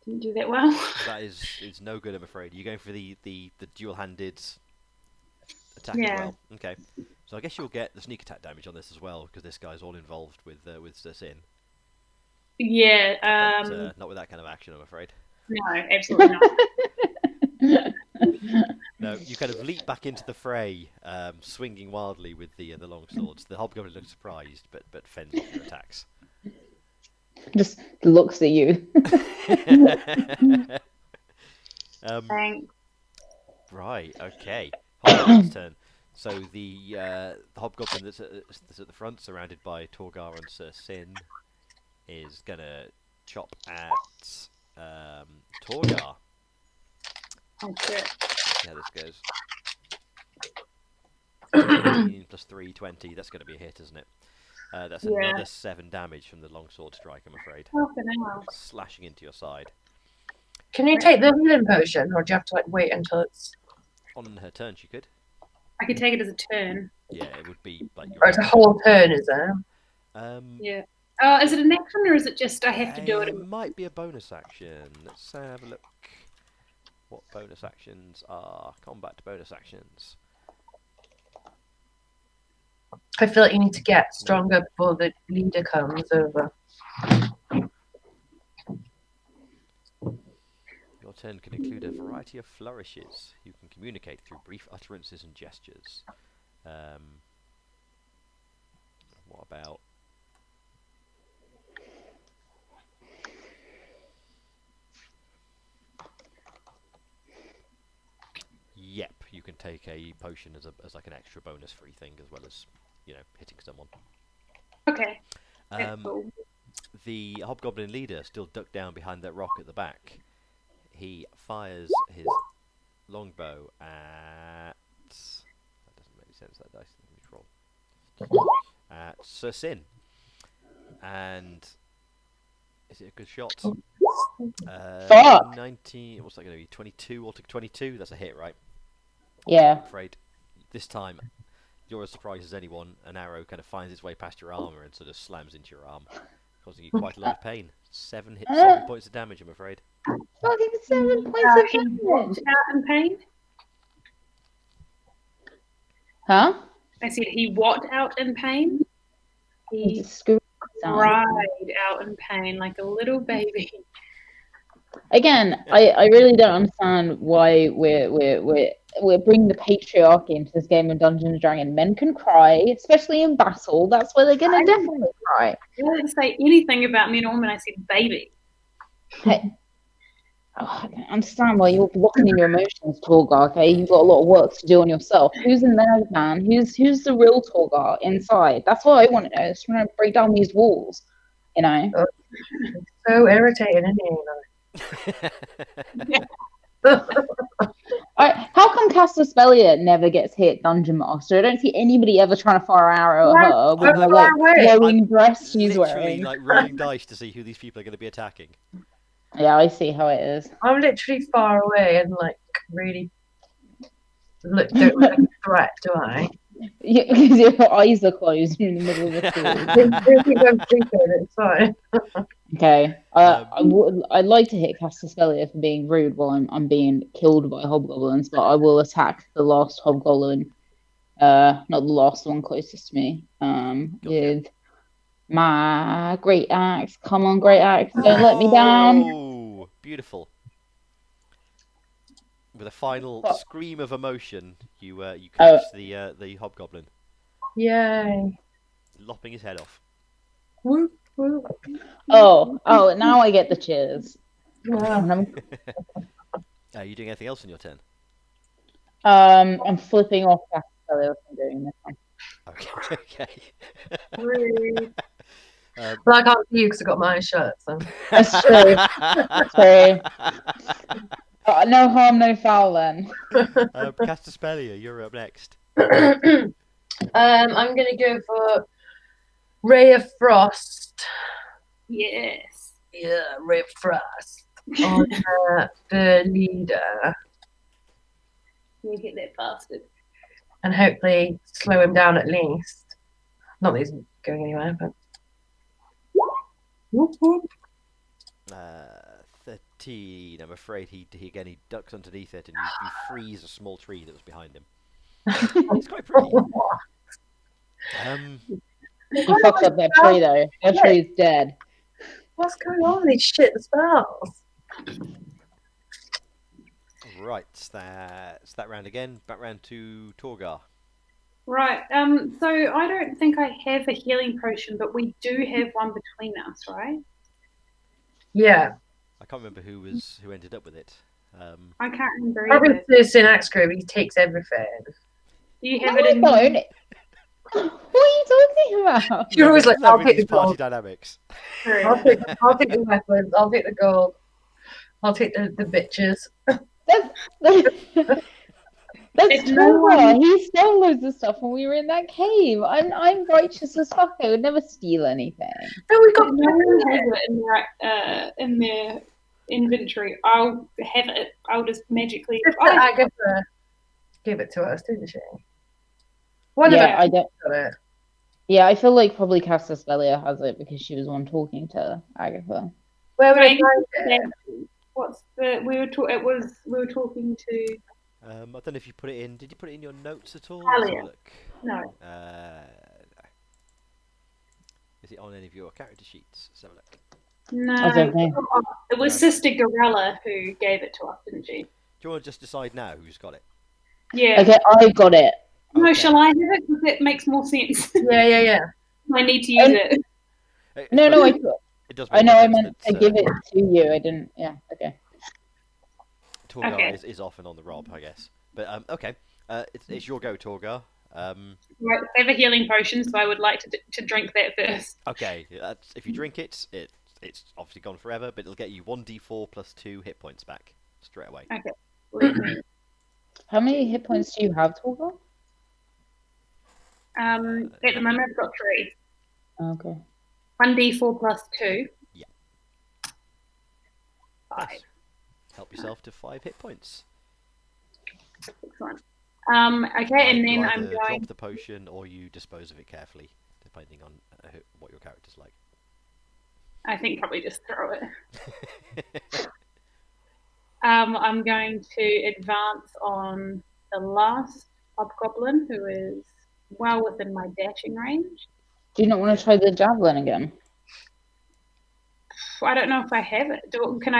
didn't do that well. That is no good, I'm afraid. You're going for the dual-handed attack Yeah. as well. Okay, so I guess you'll get the sneak attack damage on this as well, because this guy's all involved with Sin. Yeah. But not with that kind of action, I'm afraid. No, absolutely not. No, you kind of leap back into the fray, swinging wildly with the long swords. The hobgoblin looks surprised, but fends off your attacks. Just looks at you. Thanks. Right. Okay. Hobgoblin's turn. So the hobgoblin that's at the front, surrounded by Torgar and Sir Sin, is gonna chop at Torgar. Oh shit. See how this goes. 18 plus 3, 20. That's going to be a hit, isn't it? That's Yeah. another 7 damage from the longsword strike, I'm afraid. Fucking hell. Slashing into your side. Can you take the healing potion, or do you have to like wait until it's? On her turn, she could. I could take it as a turn. Yeah, it would be like your Or it's a whole turn, is it? Yeah. Is it an action or is it just I have to do it? It might be a bonus action. Let's have a look. What bonus actions are combat bonus actions? I feel like you need to get stronger before the leader comes over. Your turn can include a variety of flourishes. You can communicate through brief utterances and gestures. What about... Yep, you can take a potion as like an extra bonus free thing, as well as, you know, hitting someone. Okay. That's cool. The hobgoblin leader, still ducked down behind that rock at the back, he fires his longbow at... That doesn't make sense, that dice. Let me roll. At Sir Sin. And... Is it a good shot? Fuck! 19... What's that going to be? 22? Or 22? That's a hit, right? Yeah. I'm afraid. This time, you're as surprised as anyone. An arrow kind of finds its way past your armour and sort of slams into your arm, causing you quite a lot of pain. 7 points of damage, I'm afraid. Fucking 7 points of He damage. walked out in pain. Huh? I said he walked out in pain. He Screw cried out in pain like a little baby. Again, I really don't understand why we're bringing the patriarchy into this game of Dungeons and Dragons. Men can cry, especially in battle. That's where they're gonna definitely cry. You didn't say anything about men or women. I said baby. Hey, I don't understand why you're blocking in your emotions, Torgar. Okay, you've got a lot of work to do on yourself. Who's in there, man? Who's the real Torgar inside? That's what I want to know. Just trying to break down these walls, you know. So irritating, isn't he? How come Castaspelia never gets hit, Dungeon Master? I don't see anybody ever trying to fire an arrow at her with her like glowing breast she's Literally, wearing. like rolling dice to see who these people are going to be attacking. Yeah, I see how it is. I'm literally far away and like really don't look like a threat, do I? Because your eyes are closed in the middle of the field. Don't think I'm stupid, it's fine. Okay, I'd like to hit Castaspelia for being rude while I'm being killed by hobgoblins, but I will attack the last hobgoblin, not the last one closest to me, with my great axe. Come on, great axe, don't let me down. Oh, beautiful. With a final scream of emotion, you catch the hobgoblin, Yay. lopping his head off. Whoop, whoop. Oh, now I get the cheers. Wow. Are you doing anything else on your turn? I'm flipping off Castaspelia from doing this one. Okay. Rude. Well, I can't see you because I got my eyes shut. So. That's true. That's true. No harm, no foul then. Castaspelia, you're up next. I'm gonna go for Ray of Frost. Yes. Yeah, Ray of Frost on the leader, You get that bastard. and hopefully slow him down at least. Not that he's going anywhere, but. Whoop, whoop. 13. I'm afraid he ducks underneath it and you freeze a small tree that was behind him. It's quite pretty. You fucked up that tree though. That tree's dead. What's going on? These shit spells. Right, that's that round again. Back round to Torgar. Right. So I don't think I have a healing potion, but we do have one between us, right? Yeah. I can't remember who ended up with it. I can't remember Probably either. the Synax group, he takes everything. Do you have No, it in? I don't. What are you talking about? You're always like, I'll take the party gold. dynamics. I'll take the weapons. I'll take the gold. I'll take the bitches. That's If no Toga. one- He stole loads of stuff when we were in that cave. I'm righteous as fuck. I would never steal anything. No, we If got no one has it in their inventory, I'll have it. I'll just magically. Agatha gave it to us, didn't she? One Yeah, of I us don't. got it. Yeah, I feel like probably Cassis Velia has it because she was the one talking to Agatha. Where would I Right, find it? What's the? We were talking to. I don't know if you put it in. Did you put it in your notes at all? Talia. Let's have a look. No. Is it on any of your character sheets? Let's have a look. No, I don't know. it was No. Sister Gorilla who gave it to us, didn't she? Do you want to just decide now who's got it? Yeah. Okay, I got it. No, Okay. shall I have it? Because it makes more sense. Yeah. I need to use it. No, no, It does I make know. more I sense meant to that, give it to you. I didn't. Yeah. Okay. Torgar Okay. is often on the rob, I guess. But okay, it's your go, Torgar. Right, save a healing potion, so I would like to drink that first. Okay, if you drink it, it's obviously gone forever, but it'll get you 1d4 plus 2 hit points back straight away. Okay. Let me- How many hit points do you have, Toga? at the moment, I've got 3. Okay. 1d4 plus 2. Yeah. 5. Nice. Help yourself to 5 hit points. Excellent. Okay, and You then I'm either going. drop the potion or you dispose of it carefully, depending on what your character's like. I think probably just throw it. I'm going to advance on the last hobgoblin, who is well within my dashing range. Do you not want to try the javelin again? I don't know if I have it. Can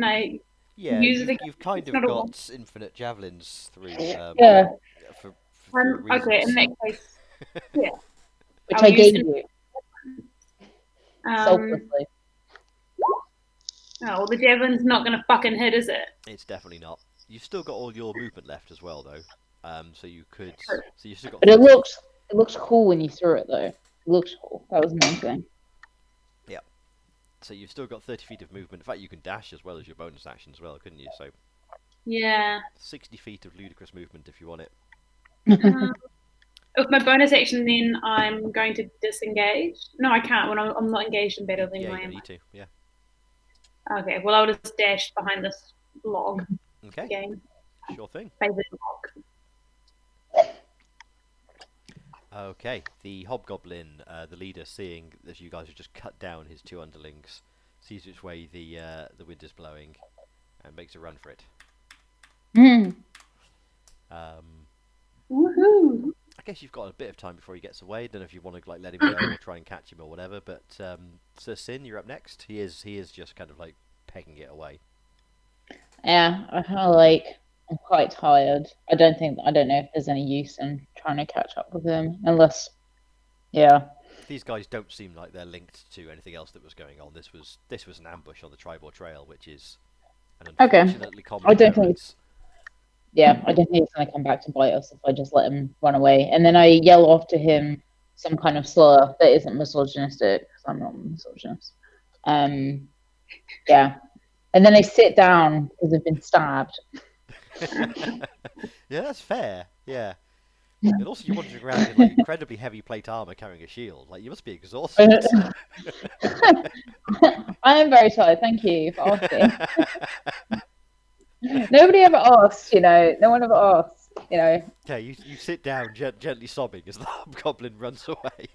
I? Yeah, Use it again. you've kind It's of not a got infinite javelins through. Yeah. For Okay, in reasons. that case, yeah. Which I'll I use gave it. you Um, selflessly. oh, well, the javelin's not going to fucking hit, is it? It's definitely not. You've still got all your movement left as well, though. So you could. Sure. So you still got. But it 30 looks cool when you threw it though. It looks cool. That was the main thing. So you've still got 30 feet of movement. In fact, you can dash as well as your bonus action as well, couldn't you? So Yeah. 60 feet of ludicrous movement if you want it. With my bonus action, then I'm going to disengage. No, I can't. When I'm not engaged in battle, then Yeah, I you am. need to. Yeah. Okay. Well, I'll just dash behind this log Okay. again. Sure thing. Favorite log. Okay. The hobgoblin, the leader, seeing that you guys have just cut down his 2 underlings, sees which way the wind is blowing, and makes a run for it. Hmm. Woohoo! I guess you've got a bit of time before he gets away. Don't know if you want to let him go or try and catch him or whatever. But Sir Sin, you're up next. He is just kind of like pegging it away. Yeah, I kind of I'm quite tired. I don't know if there's any use in trying to catch up with him unless, yeah. These guys don't seem like they're linked to anything else that was going on. This was an ambush on the Tribor Trail, which is an Okay. unfortunately common I don't think occurrence. Yeah, I don't think it's going to come back to bite us if I just let him run away. And then I yell after him some kind of slur that isn't misogynistic, because I'm not misogynist. Yeah. And then I sit down because I've been stabbed. Yeah, that's fair. Yeah. And also, you're wandering around in like incredibly heavy plate armor, carrying a shield. Like you must be exhausted. I am very tired. Thank you for asking. Nobody ever asked, No one ever asked, Okay, you sit down, gently sobbing as the hobgoblin runs away.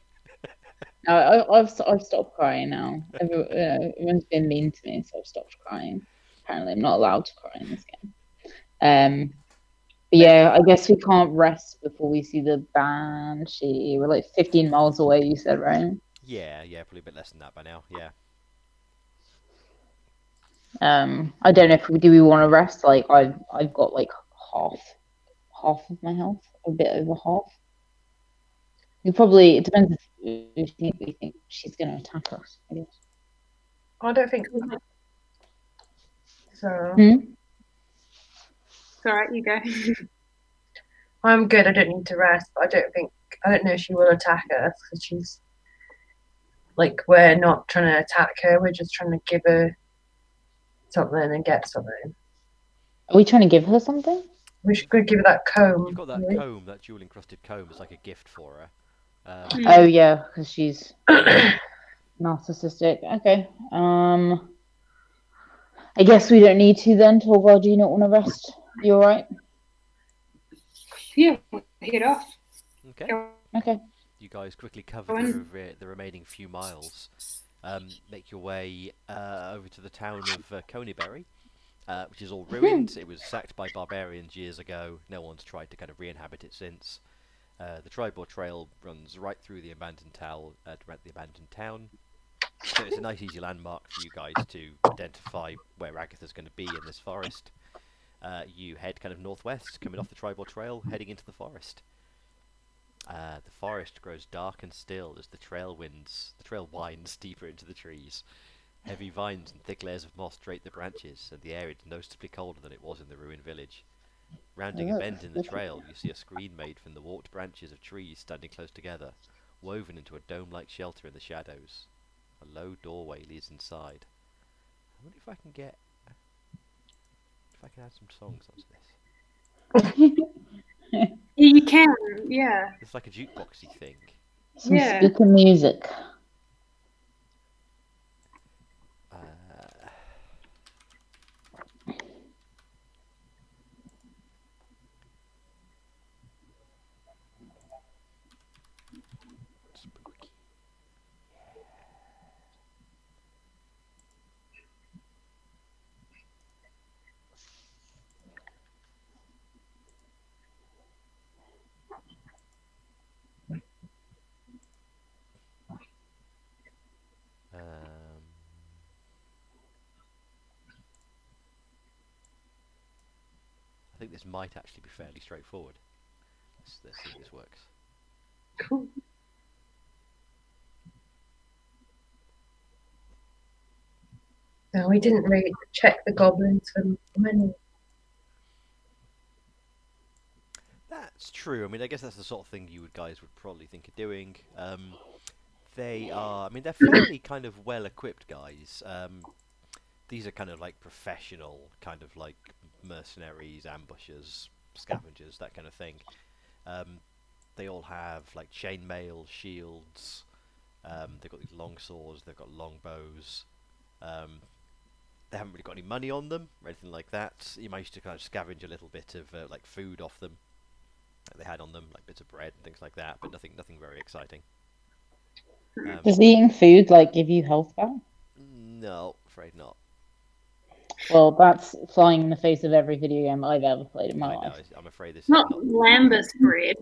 No, I've stopped crying now. Everyone's been mean to me, so I've stopped crying. Apparently, I'm not allowed to cry in this game. But yeah, I guess we can't rest before we see the Banshee. We're like 15 miles away, you said, right? Yeah, probably a bit less than that by now. Yeah. I don't know if we want to rest. Like I've got like half of my health, a bit over half. It depends if we think she's going to attack us, I guess. I don't think so. It's alright, you go. I'm good. I don't need to rest. But I don't know if she will attack us because she's like we're not trying to attack her. We're just trying to give her something and get something. Are we trying to give her something? We should go give her that comb. You've got that really. comb, that jewel-encrusted comb, as like a gift for her. Oh yeah, because she's narcissistic. Okay. I guess we don't need to then. Torgal, do you not want to rest? You alright? Yeah, head off. Okay. Okay. You guys quickly cover the remaining few miles. Make your way over to the town of Coneybury, which is all ruined. It was sacked by barbarians years ago. No one's tried to kind of re-inhabit it since. The Triboar Trail runs right through the abandoned town. So it's a nice, easy landmark for you guys to identify where Agatha's going to be in this forest. You head kind of northwest, coming off the Triboar Trail, heading into the forest. The forest grows dark and still as the trail winds deeper into the trees. Heavy vines and thick layers of moss drape the branches, and the air is noticeably colder than it was in the ruined village. Rounding a bend in the trail, you see a screen made from the warped branches of trees standing close together, woven into a dome-like shelter in the shadows. A low doorway leads inside. I wonder if I can add some songs onto this. Yeah, you can. Yeah. It's like a jukeboxy thing. Some Yeah. speaker music. Spooky. I think this might actually be fairly straightforward. Let's see if this works. Cool. No, we didn't really check the goblins for money. That's true. I mean, I guess that's the sort of thing you guys would probably think of doing. They're fairly kind of well-equipped guys. These are kind of like professional, kind of like mercenaries, ambushers, scavengers, that kind of thing. They all have like chainmail, shields. They've got these long swords. They've got long bows. They haven't really got any money on them or anything like that. You managed to kind of scavenge a little bit of like food off them. They had on them like bits of bread and things like that, but nothing very exciting. Does eating food like give you health back? No, afraid not. Well, that's flying in the face of every video game I've ever played in my I know, life. I'm afraid this Not is not. lambus bread.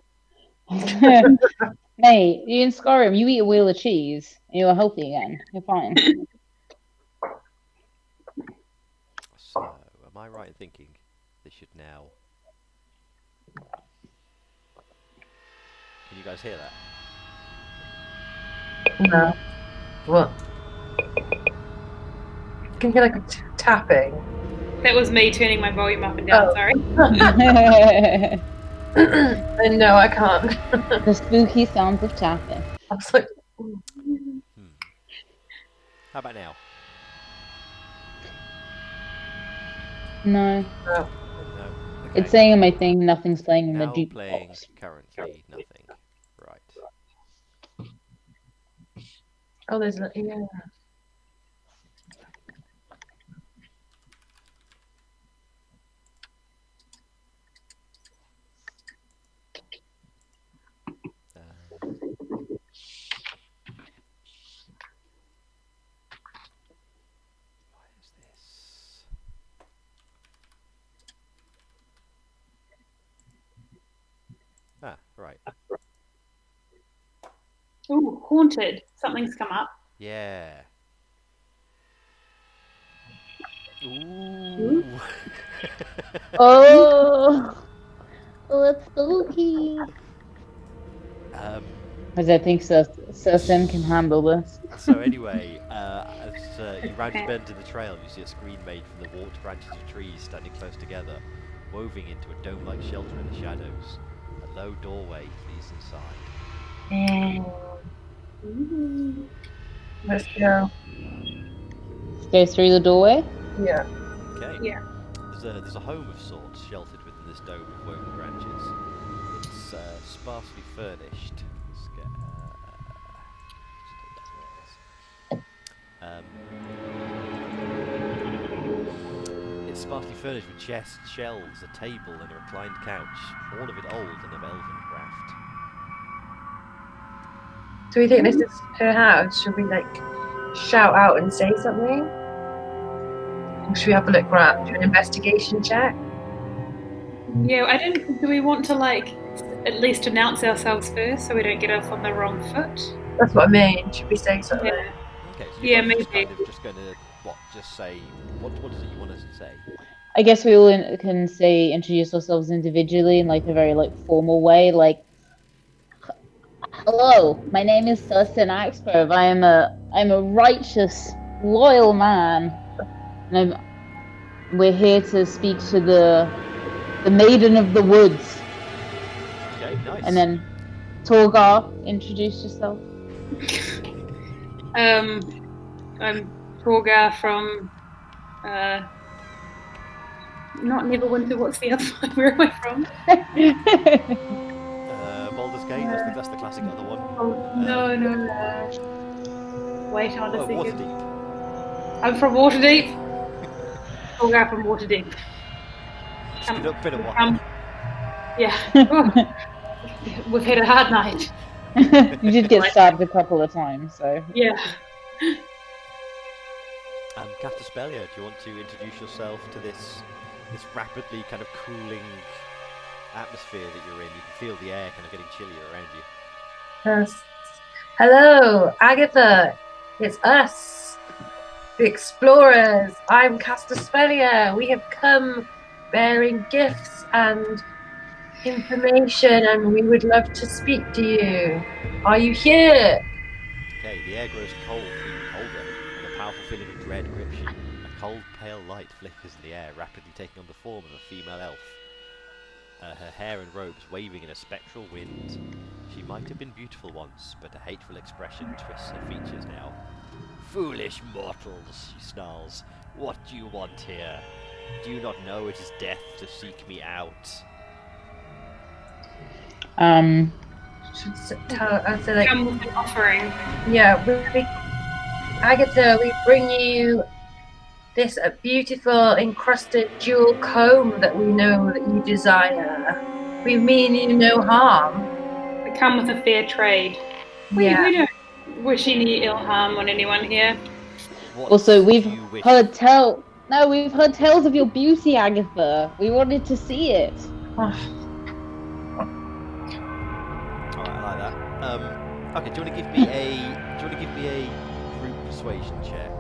Hey, you in Skyrim, you eat a wheel of cheese, and you're healthy again. You're fine. So, am I right in thinking this should now? Can you guys hear that? No. What? Can you hear like a tapping? That was me turning my volume up and down. Oh. Sorry. And no, I can't. The spooky sounds of tapping. I was like, How about now? No. no. No. Okay. It's saying on my thing, nothing's playing in the now jukebox. playing currently nothing. Right. Oh, there's yeah. What is this? Ah, right. Ooh, haunted. Something's come up. Yeah. Ooh. Oh, that's spooky. Because I think Susan can handle this. So anyway, as you round a bend in the trail, you see a screen made from the warped branches of trees standing close together, woven into a dome-like shelter in the shadows. A low doorway leads inside. Let's go. Go through the doorway. Yeah. Okay. Yeah. There's a home of sorts sheltered within in this dome of woven branches. It's sparsely furnished. Let's get, it's sparsely furnished with chests, shelves, a table, and a reclined couch. All of it old and of elven craft. Do we think this is her house? Should we like shout out and say something? Or should we have a look around? Do an investigation check? Yeah, I don't. Do we want to like at least announce ourselves first so we don't get off on the wrong foot? That's what I mean. Should we say something? Yeah. Okay, so Yeah, you're just maybe. kind of just going to just say what is it you want us to say? I guess we all can say introduce ourselves individually in like a very like formal way, like, "Hello, my name is Thurston Axgrove. I'm a righteous, loyal man, and we're here to speak to the Maiden of the Woods." Okay, nice. And then, Torgar, introduce yourself. I'm Torgar from not Neverwinter. What's the other one? Where am I from? Baldur's Gate. That's the classic other one. Oh, no. Wait on a second. Waterdeep. I'm from Waterdeep. Torgar from Waterdeep. It's been a while. Yeah. We've had a hard night. You did get stabbed a couple of times, so. Yeah. Caster Spellia, do you want to introduce yourself to this rapidly kind of cooling atmosphere that you're in? You can feel the air kind of getting chillier around you. Yes. Hello, Agatha. It's us, the explorers. I'm Caster Spellia. We have come bearing gifts and information, and we would love to speak to you. Are you here? Okay, the air grows cold, even colder, and a powerful feeling of dread grips you. A cold, pale light flickers in the air, rapidly taking on the form of a female elf. Her hair and robes waving in a spectral wind. She might have been beautiful once, but a hateful expression twists her features now. "Foolish mortals," she snarls. "What do you want here? Do you not know it is death to seek me out?" I'd say like, Come with an offering. yeah, Agatha, we bring you this beautiful encrusted jewel comb that we know that you desire. We mean you no harm. We come with a fair trade. We don't wish any ill harm on anyone here. What Also, do we've you wish? heard tales of your beauty, Agatha. We wanted to see it. Alright, I like that. Okay, do you want to give me a group persuasion check?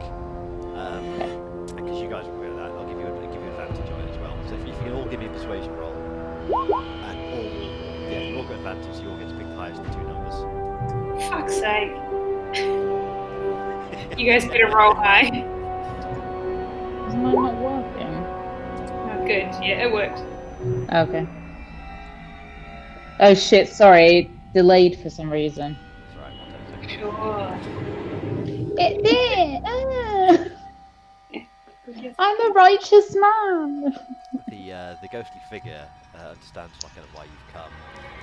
Because you guys were good at that, I'll give you advantage on it as well. So if you can all give me a persuasion roll, and you all got advantage, so you all get to pick the highest of the two numbers. Fuck's sake. You guys better roll high. Is mine not working? Oh, good. Yeah, it worked. Okay. Oh shit, sorry. Delayed for some reason. That's right, I'll take a second. Sure. It did! I'm a righteous man! The ghostly figure understands kind of why you've come,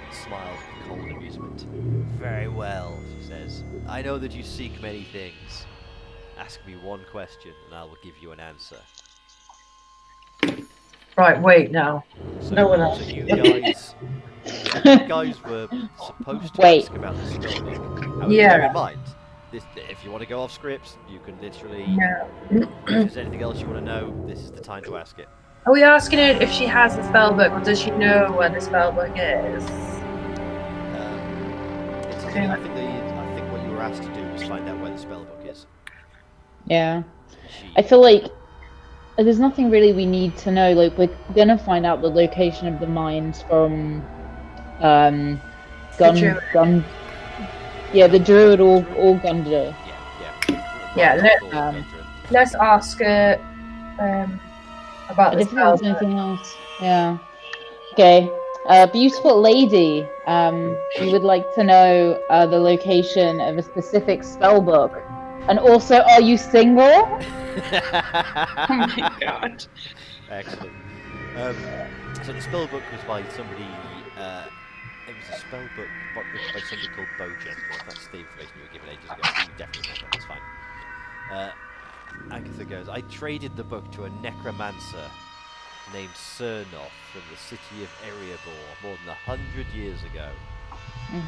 and smiles with cold amusement. "Very well," she says. "I know that you seek many things. Ask me one question, and I will give you an answer." Right, wait now. So, No one else. so you guys were supposed to Wait. ask about the spellbook. However, Yeah. bear in mind, if you want to go off script, you can literally. Yeah. If there's anything else you want to know, this is the time to ask it. Are we asking her if she has the spellbook, or does she know where the spellbook is? It's Okay. I think what you were asked to do was find out where the spellbook is. Yeah. She, I feel like there's nothing really we need to know. Like, we're gonna find out the location of the mines from the Druid or Gundor. Yeah, Let's ask her about I the don't think there's spellbook. anything else. Yeah. Okay. Beautiful lady. We would like to know the location of a specific spellbook. And also, are you single? Oh my god. Excellent. So the spell book was by somebody. It was a spell book written by somebody called Bojangles. That's the information you were given ages ago. You definitely remember. That's fine. Agatha goes, I traded the book to a necromancer named Cernoth from the city of Erebor more than 100 years ago.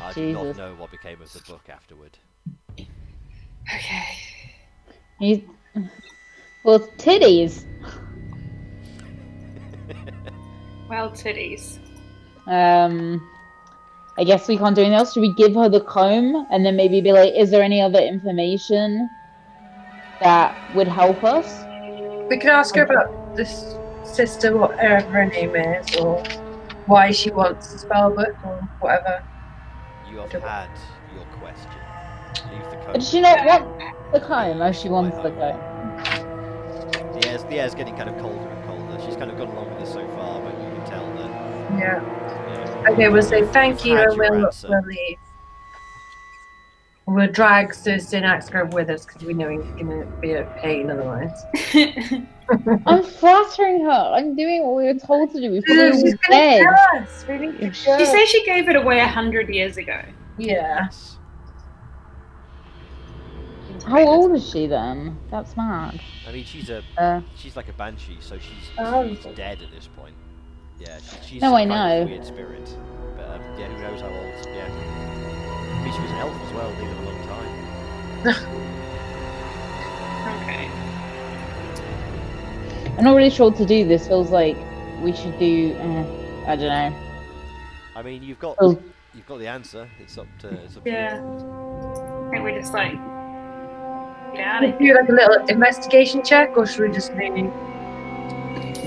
I do not Jesus. know what became of the book afterward. Okay. Well, titties. Well, titties. I guess we can't do anything else. Should we give her the comb and then maybe be like, is there any other information that would help us? We can ask her about this sister, whatever her name is, or why she wants the spell book, or whatever. You have had your question. Leave the comb. Does she not want the comb? Oh, she wants the comb. The air's getting kind of colder and colder. She's kind of gone along with this so far, but you can tell that. Yeah. Yeah. Okay, we'll say thank You've you had and your we'll answer. leave. We'll drag Cersei and Axgrove with us because we know he's going to be a pain otherwise. I'm flattering her. I'm doing what we were told to do. We thought She's we going were dead. to kill us. We need to She go. She says she gave it away 100 years ago. Yeah. Yes. How old is she then? That's mad. I mean, she's like a banshee, so she's dead at this point. Yeah, she's No, some I kind know. of weird spirit. But yeah, who knows how old? Yeah. I mean, she was an elf as well. They lived a long time. Okay. I'm not really sure what to do. This feels like we should do. I don't know. I mean, you've got Oh. the answer. It's up to Yeah. I think we just like get out Should of we here. do like a little investigation check, or should we just maybe?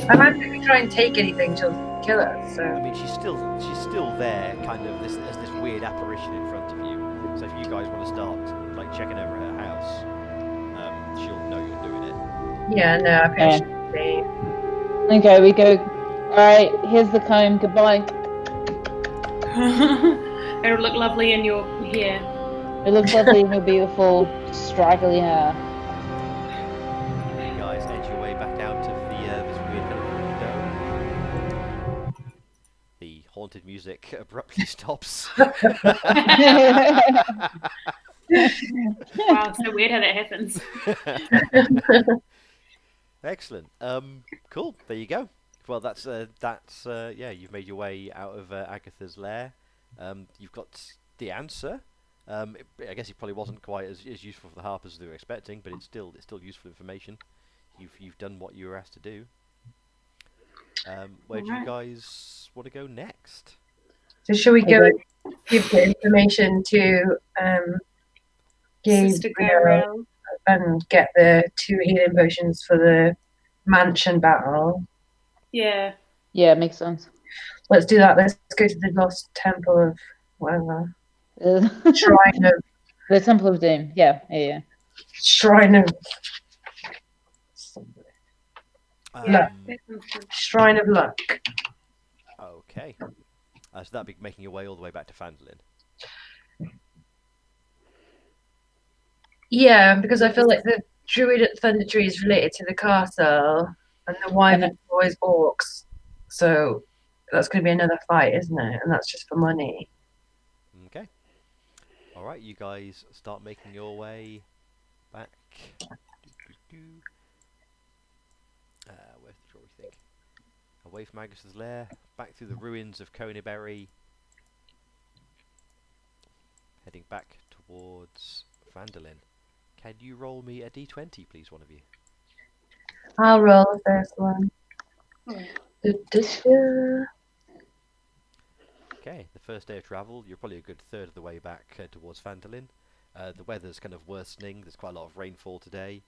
I imagine if we try and take anything, she'll kill us. you. I So mean, she's still there, kind of as this weird apparition in front of you. So if you guys want to start like checking over her house, she'll know you're doing it. yeah, no, I think Yeah. she Okay, we go. Alright, here's the comb. Goodbye. It'll look lovely in your hair. It looks lovely in your beautiful, straggly hair. You guys edge your way back out of this weird kind of window. The haunted music abruptly stops. Wow, it's so weird how that happens. Excellent. Cool. There you go. Well, that's yeah. You've made your way out of Agatha's lair. You've got the answer. I guess it probably wasn't quite as useful for the Harpers as they were expecting, but it's still useful information. You've done what you were asked to do. Where do you guys want to go next? So should we go and give the information to Sister Gabriel Gabriel. and get the 2 healing potions for the mansion battle? Yeah. Yeah, makes sense. Let's do that. Let's go to the Lost Temple of whatever. The Shrine of Temple of Doom. Yeah. Shrine of Um, Shrine of Luck. Okay. So that'd be making your way all the way back to Phandalin. Yeah, because I feel like the druid at Thunder Tree is related to the castle, and the wyvern is always orcs. So that's going to be another fight, isn't it? And that's just for money. Okay. All right, you guys start making your way back. Where's the draw, we think? Away from Agus's lair, back through the ruins of Conyberry, heading back towards Phandalin. Can you roll me a d20, please, one of you? I'll roll the first one. Alright. Okay, the first day of travel, you're probably a good third of the way back towards Phandalin. The weather's kind of worsening. There's quite a lot of rainfall today,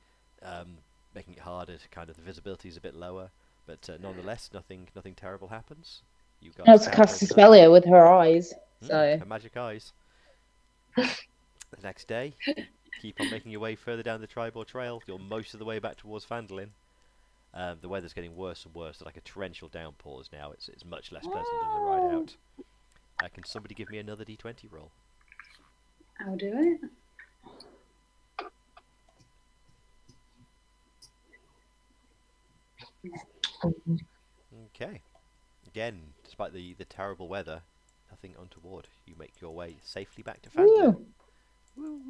making it harder. Kind of the visibility is a bit lower, but nonetheless, nothing terrible happens. You guys. No, it's cast Suspelia with her eyes. So her magic eyes. The next day, keep on making your way further down the Tribor Trail. You're most of the way back towards Phandalin. The weather's getting worse and worse. Like a torrential downpours now. It's much less pleasant than the ride out. Can somebody give me another d20 roll? I'll do it. Okay. Again, despite the terrible weather, nothing untoward. You make your way safely back to Phandalin. Woo.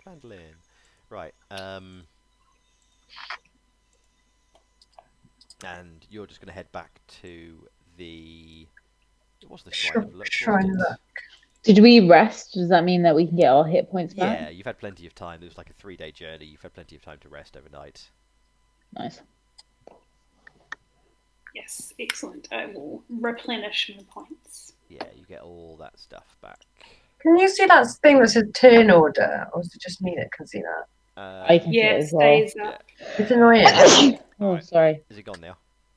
Phandalin. Right. And you're just going to head back to the... It was the Shrine of Luck, Shrine wasn't of it? Luck. Did we rest? Does that mean that we can get our hit points back? Yeah, you've had plenty of time. It was like a 3-day journey. You've had plenty of time to rest overnight. Nice. Yes, excellent. I will replenish my points. Yeah, you get all that stuff back. Can you see that thing that says turn order? Or is it just me that can see that? I can see Yeah, it it as well. stays up. It's annoying. Oh, Alright. sorry. Is it gone now?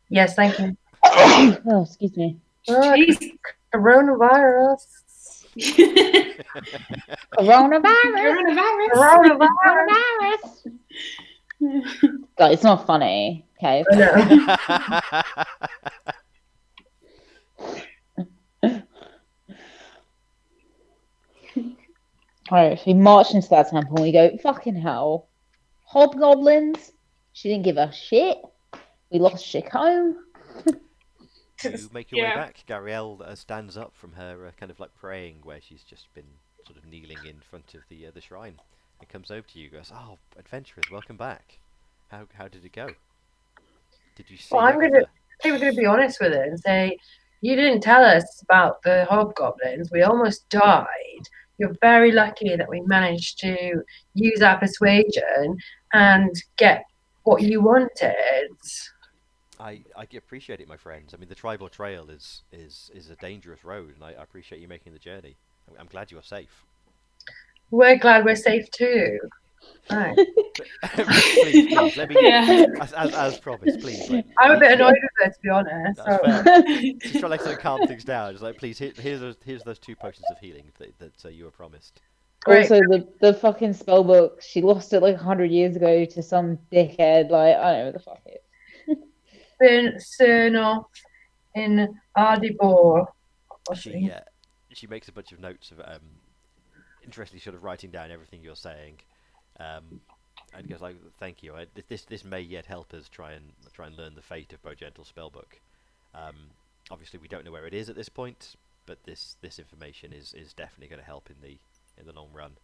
Yes, thank you. Oh, excuse me. Jeez. Coronavirus. Coronavirus. Coronavirus. God, it's not funny. Okay. I know. Alright, so we march into that temple and we go, fucking hell. Hobgoblins? She didn't give a shit. We lost Chacombe. You make your way Yeah. back. Garielle stands up from her kind of like praying where she's just been sort of kneeling in front of the shrine and comes over to you and goes, "Oh, adventurers, welcome back. How did it go? Did you see Well, I Agatha?" think we're going to be honest with it and say, you didn't tell us about the hobgoblins. We almost died. You're very lucky that we managed to use our persuasion and get what you wanted. I appreciate it, my friends. I mean, the Tribal Trail is a dangerous road, and I appreciate you making the journey. I'm glad you are safe. We're glad we're safe too. Right. please, let me. Yeah. As promised, please. Like, I'm a bit annoyed with her, to be honest. That's So. fair. Just try to calm things down. Just like, please, here's those 2 potions of healing that you were promised. Great. Also, the fucking spell book, she lost it like 100 years ago to some dickhead. Like, I don't know what the fuck it is. Been Cernoff in Ardibor. She makes a bunch of notes of interestingly sort of writing down everything you're saying, and goes like, "Thank you. This may yet help us try and learn the fate of Bojentle's spellbook. Obviously, we don't know where it is at this point, but this information is definitely going to help in the long run.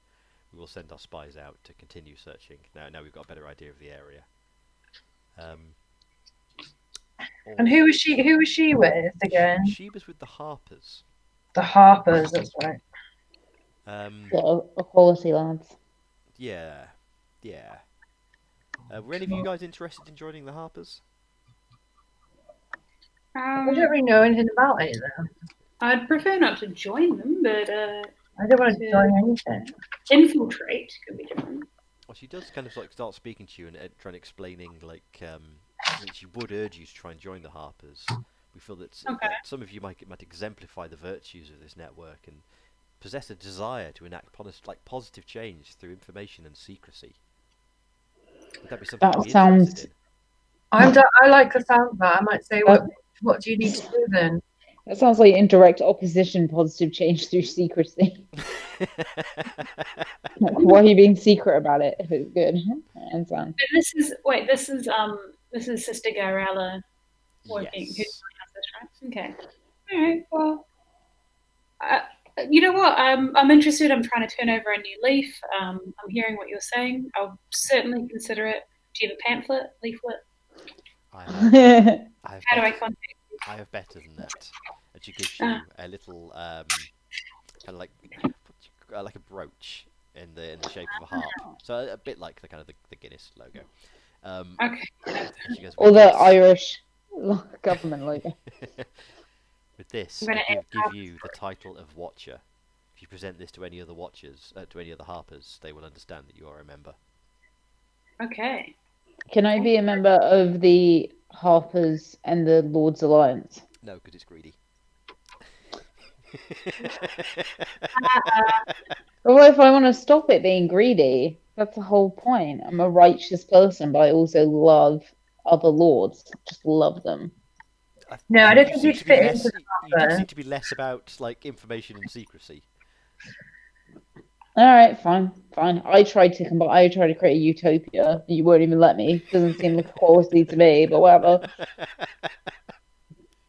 We will send our spies out to continue searching. Now we've got a better idea of the area." And who was she with again? She was with the Harpers. The Harpers, that's right. Equality, lads. Yeah. Were any of you guys interested in joining the Harpers? I don't really know anything about any of them. I'd prefer not to join them, but I don't want to join anything. infiltrate could be different. Well, she does kind of like start speaking to you and trying explaining like that she would urge you to try and join the Harpers. We feel that some of you might exemplify the virtues of this network and possess a desire to enact positive change through information and secrecy. Would that be something That you'd be sounds- interested in? I like the sound of that. I might say, what do you need to do then? That sounds like in direct opposition, positive change through secrecy. Like, why are you being secret about it if it's good? And so on. This is Sister Garella working. Yes. Who's this, right? Okay. All right. Well, you know what? I'm interested. I'm trying to turn over a new leaf. I'm hearing what you're saying. I'll certainly consider it. Do you have a leaflet? I How have do I better- contact you? I have better than that. And she gives you a little kind of like a brooch in the shape of a harp. So a bit like the kind of the Guinness logo. Okay. And she goes, Or "With the this- Irish government logo. With this, I'm gonna I add give you the title of Watcher. If you present this to any other Watchers, to any other Harpers, they will understand that you are a member. Okay. Can I be a member of the Harpers and the Lord's Alliance? No, because it's greedy. Or what if I want to stop it being greedy? That's the whole point. I'm a righteous person, but I also love other lords. Just love them. No, I don't You think seem you'd to be fit less- into the You do Harper. seem to be less about like information and secrecy. All right, fine, fine. I tried to combine. I tried to create a utopia. You won't even let me. Doesn't seem like a policy to me, but whatever.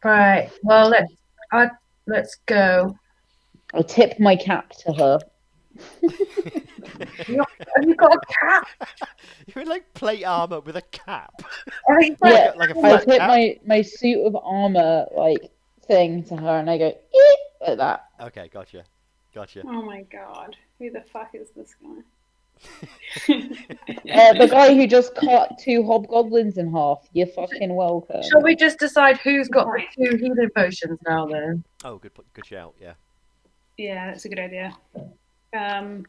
Right. Well, let's go. I'll tip my cap to her. Have you got a cap? You're in like plate armor with a cap. Are you Yeah, like a I flat tip cap? my suit of armor like thing to her, and I go "Eek," like that. Okay, gotcha. Oh my god. Who the fuck is this guy? The guy who just cut 2 hobgoblins in half. You're fucking welcome. Shall we just decide who's got the 2 healing potions now then? Oh, good shout. Yeah. Yeah, that's a good idea. I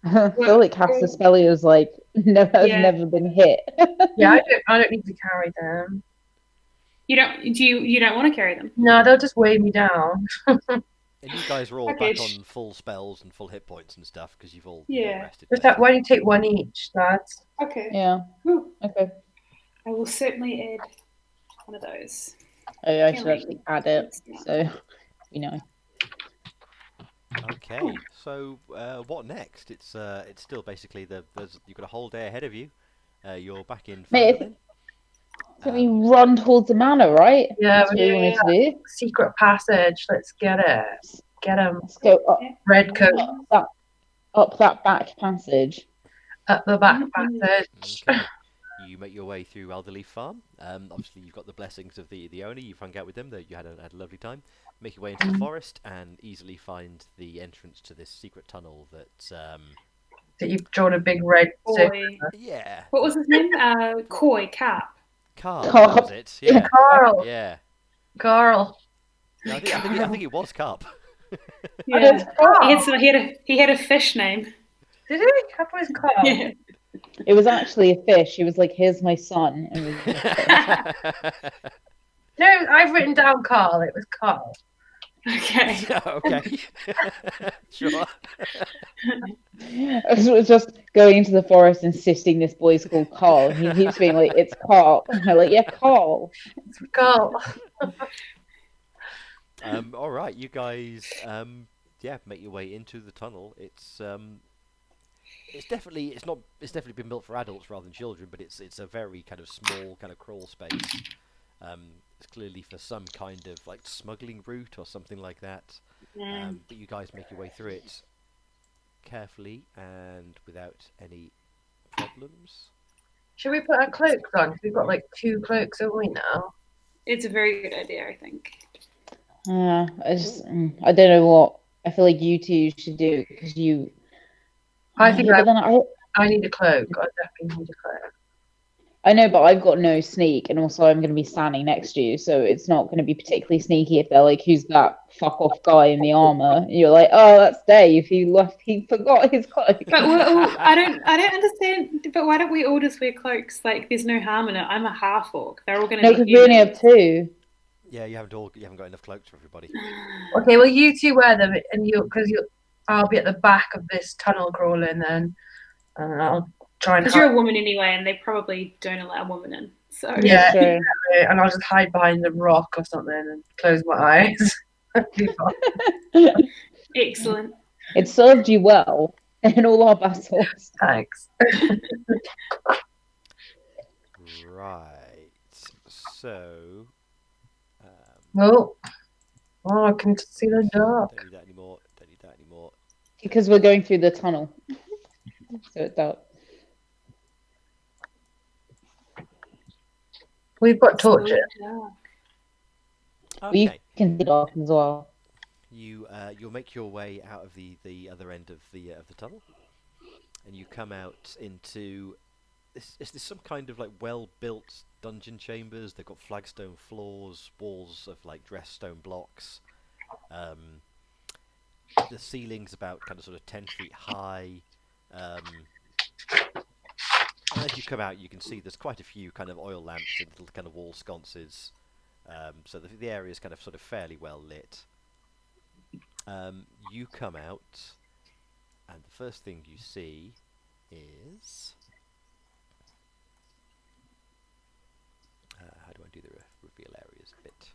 feel like Castaspellia's like has Yeah. never been hit. Yeah, I don't need to carry them. You don't want to carry them? No, they'll just weigh me down. And you guys are all Okay, back on full spells and full hit points and stuff because you've all Yeah. rested. Just why don't you take one each, lads? Okay. Yeah. Whew. Okay. I will certainly add one of those. Oh, I should actually add it so you know. Okay, so what next? It's still basically you've got a whole day ahead of you. You're back in Mate, Fandolin. So we run towards the manor, right? Yeah, That's what we wanted to do. Secret passage. Let's get it. Get him. Let's go up, Red coat up that back passage. up the back passage. Okay. You make your way through Alderleaf Farm. Obviously, you've got the blessings of the owner. You've hung out with them. You had a lovely time. Make your way into the forest and easily find the entrance to this secret tunnel that. That you've drawn a big red circle. Koi. Yeah. What was his name? Koi Cap. Carl, Carl. that was it. Yeah. Carl. Yeah. Carl. No, I think it was Carp. Yeah. Carl. He had a fish name. Did he? I thought it was Carl. Yeah. It was actually a fish. He was like, "Here's my son." And No, I've written down Carl. It was Carl. Okay. Okay. Sure. I was just going into the forest, insisting this boy's called Carl. He keeps being like, "It's Carl." And I'm like, "Yeah, Carl." It's Carl. All right, you guys. Make your way into the tunnel. It's definitely been built for adults rather than children, but it's a very kind of small kind of crawl space. It's clearly for some kind of like smuggling route or something like that. But you guys make your way through it carefully and without any problems. Should we put our cloaks on? 'Cause we've got like 2 cloaks, haven't we now? It's a very good idea, I think. I don't know what. I feel like you two should do it because you. I think But then I need a cloak. I definitely need a cloak. I know, but I've got no sneak, and also I'm going to be standing next to you, so it's not going to be particularly sneaky if they're like, "Who's that fuck off guy in the armor?" And you're like, "Oh, that's Dave. He forgot his cloak." But I don't understand. But why don't we all just wear cloaks? Like, there's no harm in it. I'm a half orc. They're all going to. No, because we only have 2. Yeah, you haven't got enough cloaks for everybody. Okay, well you 2 wear them, and I'll be at the back of this tunnel crawling then, and I'll try and Because you're a woman anyway, and they probably don't allow women in. So Yeah, True. exactly. And I'll just hide behind the rock or something and close my eyes. Excellent. It served you well in all our battles. Thanks. Right. So. Oh, I can see the dark. Don't need that anymore. Because we're going through the tunnel. So it's dark. We've got torches. Okay. You can see dark as well. You'll make your way out of the other end of the tunnel, and you come out into this. Is this some kind of like well-built dungeon chambers? They've got flagstone floors, walls of like dressed stone blocks. The ceiling's about kind of sort of 10 feet high. And as you come out, you can see there's quite a few kind of oil lamps and little kind of wall sconces. So the area is kind of sort of fairly well lit. You come out, and the first thing you see is... how do I do the reveal areas bit?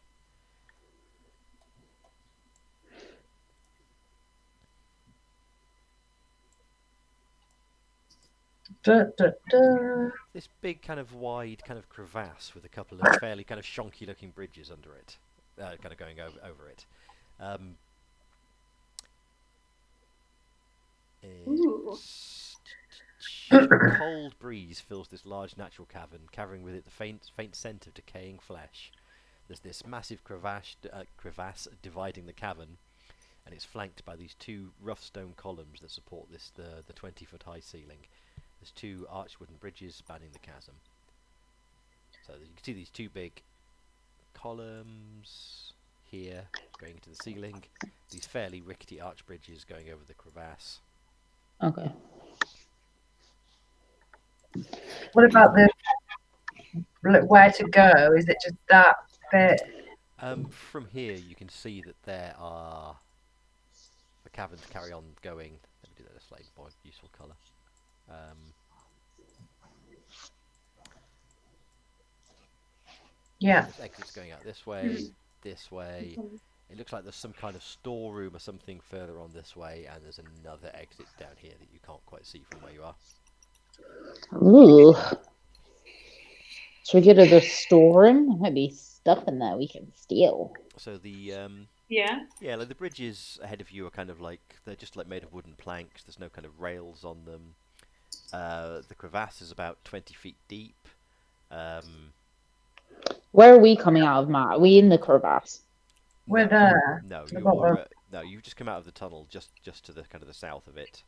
Da, da, da. This big kind of wide kind of crevasse with a couple of fairly kind of shonky looking bridges under it, kind of going over it. Ooh. A cold breeze fills this large natural cavern, carrying with it the faint scent of decaying flesh. There's this massive crevasse dividing the cavern, and it's flanked by these two rough stone columns that support the 20-foot high ceiling. There's two arched wooden bridges spanning the chasm. So you can see these two big columns here going into the ceiling. These fairly rickety arch bridges going over the crevasse. Okay. What about the where to go? Is it just that bit? From here, you can see that there are the caverns carry on going. Let me do that in a slightly more useful colour. Yeah. There's exits going out this way, this way. It looks like there's some kind of storeroom or something further on this way, and there's another exit down here that you can't quite see from where you are. Ooh. Should we go to the storeroom? There might be stuff in there we can steal. So the Yeah. like the bridges ahead of you are kind of like they're just like made of wooden planks. There's no kind of rails on them. The crevasse is about 20 feet deep. Where are we coming out of, Matt? Are we in the crevasse? We're there. No, The bottom. you've just come out of the tunnel, just to the kind of the south of it.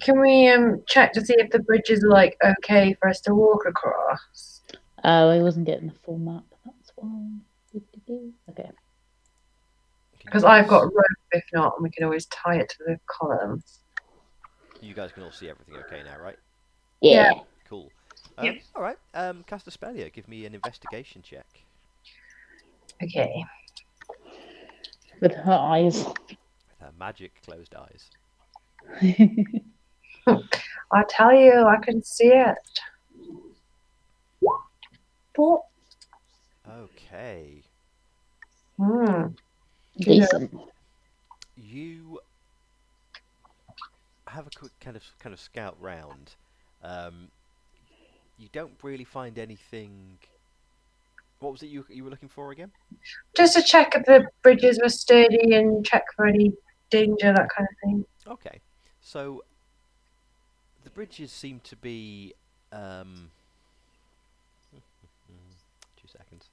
Can we check to see if the bridge is like okay for us to walk across? Oh, I wasn't getting the full map. That's why. Okay. Because I've got a rope, if not, and we can always tie it to the columns. You guys can all see everything okay now, right? Yeah. Cool. Yep. All right. Caster Spellia, give me an investigation check. Okay. With her eyes. With her magic closed eyes. I tell you, I can see it. What? Okay. Decent. You have a quick kind of scout round. You don't really find anything. What was it you were looking for again? Just to check if the bridges were sturdy and check for any danger, that kind of thing. Okay. So the bridges seem to be 2 seconds.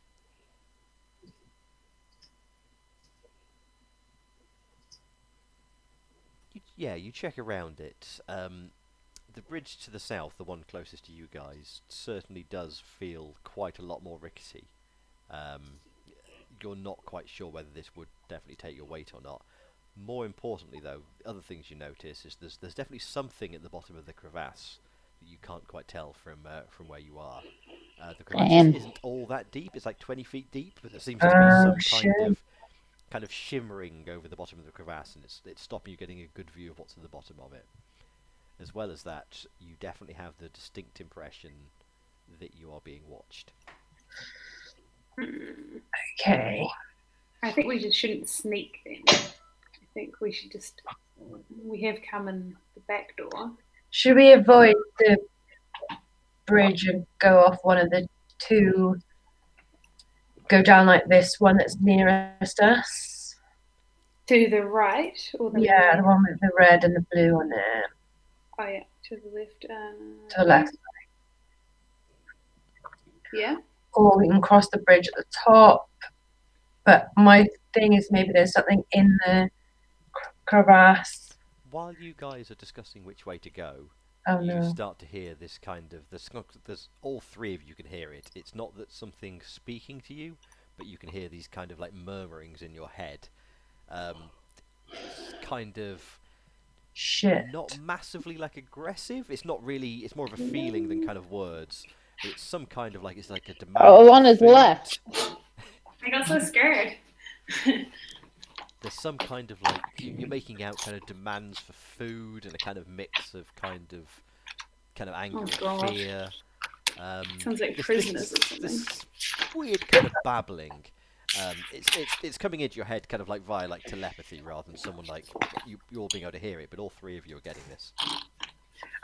You check around it. The bridge to the south, the one closest to you guys, certainly does feel quite a lot more rickety. You're not quite sure whether this would definitely take your weight or not. More importantly, though, other things you notice is there's definitely something at the bottom of the crevasse that you can't quite tell from where you are. The crevasse isn't all that deep; it's like 20 feet deep, but there seems to be some kind of shimmering over the bottom of the crevasse, and it's stopping you getting a good view of what's at the bottom of it. As well as that, you definitely have the distinct impression that you are being watched. Okay. I think we just shouldn't sneak then. I think we should just. We have come in the back door. Should we avoid the bridge and go off one of the two? Go down like this one that's nearest us? To the right or the Yeah, left? the one with the red and the blue on it. Oh yeah, to the left. To the left. Yeah. Or we can cross the bridge at the top. But my thing is maybe there's something in the crevasse. While you guys are discussing which way to go, you start to hear this kind of... There's all three of you can hear it. It's not that something's speaking to you, but you can hear these kind of like murmurings in your head. It's kind of... Shit. Not massively like aggressive. It's not really... It's more of a feeling than kind of words. It's some kind of like... It's like a demand. Oh, on his left. I got so scared. There's some kind of like you're making out kind of demands for food and a kind of mix of kind of anger and fear. Sounds like prisoners or something. This weird kind of babbling. It's coming into your head kind of like via like telepathy rather than someone like you're being able to hear it. But all three of you are getting this.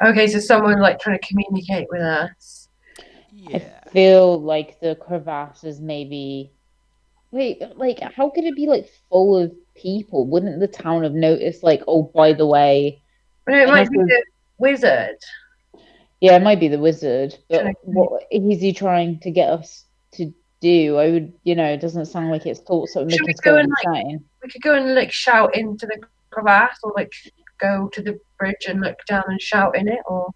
Okay, so someone like trying to communicate with us. Yeah. I feel like the crevasse is maybe. Wait, like, how could it be like full of people? Wouldn't the town have noticed, like, oh, by the way, But it unless might be there's- the wizard. yeah, it might be the wizard, Trying but to what is he trying to get us to do? I would, it doesn't sound like it's thoughts that would Should make we us go go and, insane. We could go and like shout into the crevasse, or like go to the bridge and look down and shout in it, or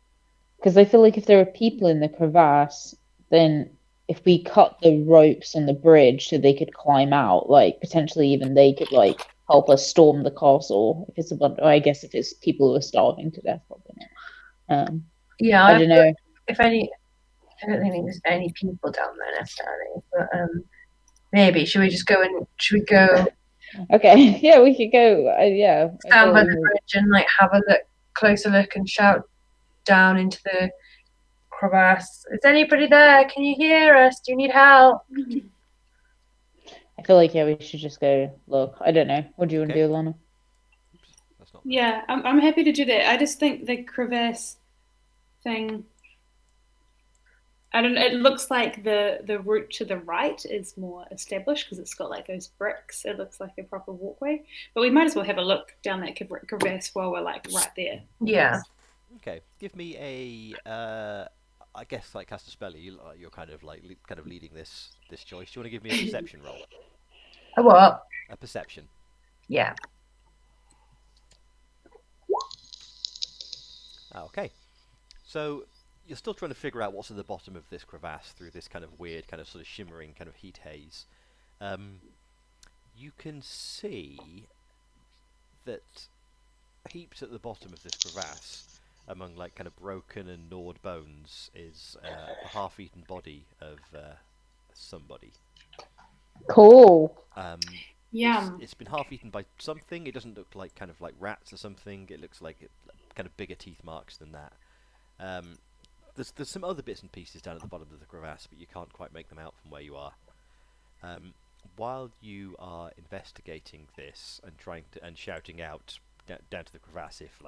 Because I feel like if there are people in the crevasse, then if we cut the ropes on the bridge so they could climb out, like potentially even they could like help us storm the castle. If it's a bunch, I guess if it's people who are starving to death, probably not. yeah, I don't know. if any. I don't think there's any people down there necessarily, but maybe should we go Okay, yeah, we could go. Yeah, I stand feel by like the bridge and like have a closer look and shout down into the crevasse? Is anybody there? Can you hear us? Do you need help? I feel like yeah, we should just go look. I don't know. What do you want to Okay. do, Lana? Oops, that's not. Yeah, I'm happy to do that. I just think the crevasse thing. I don't. It looks like the route to the right is more established because it's got like those bricks. It looks like a proper walkway. But we might as well have a look down that crevasse while we're like right there. Yeah. Okay. Give me a. I guess like Caster Spelly, you're kind of like leading this choice. Do you want to give me a perception roll? A what? A perception. Yeah. Okay. So you're still trying to figure out what's at the bottom of this crevasse through this kind of weird, kind of sort of shimmering kind of heat haze. You can see that heaped at the bottom of this crevasse, among like kind of broken and gnawed bones, is the half-eaten body of somebody. Cool. Yum. It's been half-eaten by something. It doesn't look like kind of like rats or something. It looks like kind of bigger teeth marks than that. There's some other bits and pieces down at the bottom of the crevasse, but you can't quite make them out from where you are. While you are investigating this and trying to and shouting out down to the crevasse if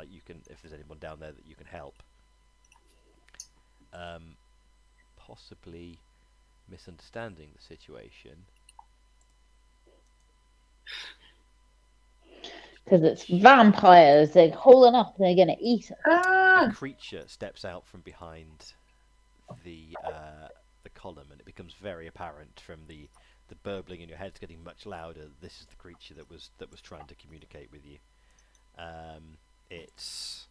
there's anyone down there that you can help, possibly misunderstanding the situation. Because it's vampires. They're holding up. They're gonna eat us. A creature steps out from behind the column, and it becomes very apparent from the burbling in your head getting much louder. This is the creature that was trying to communicate with you. It's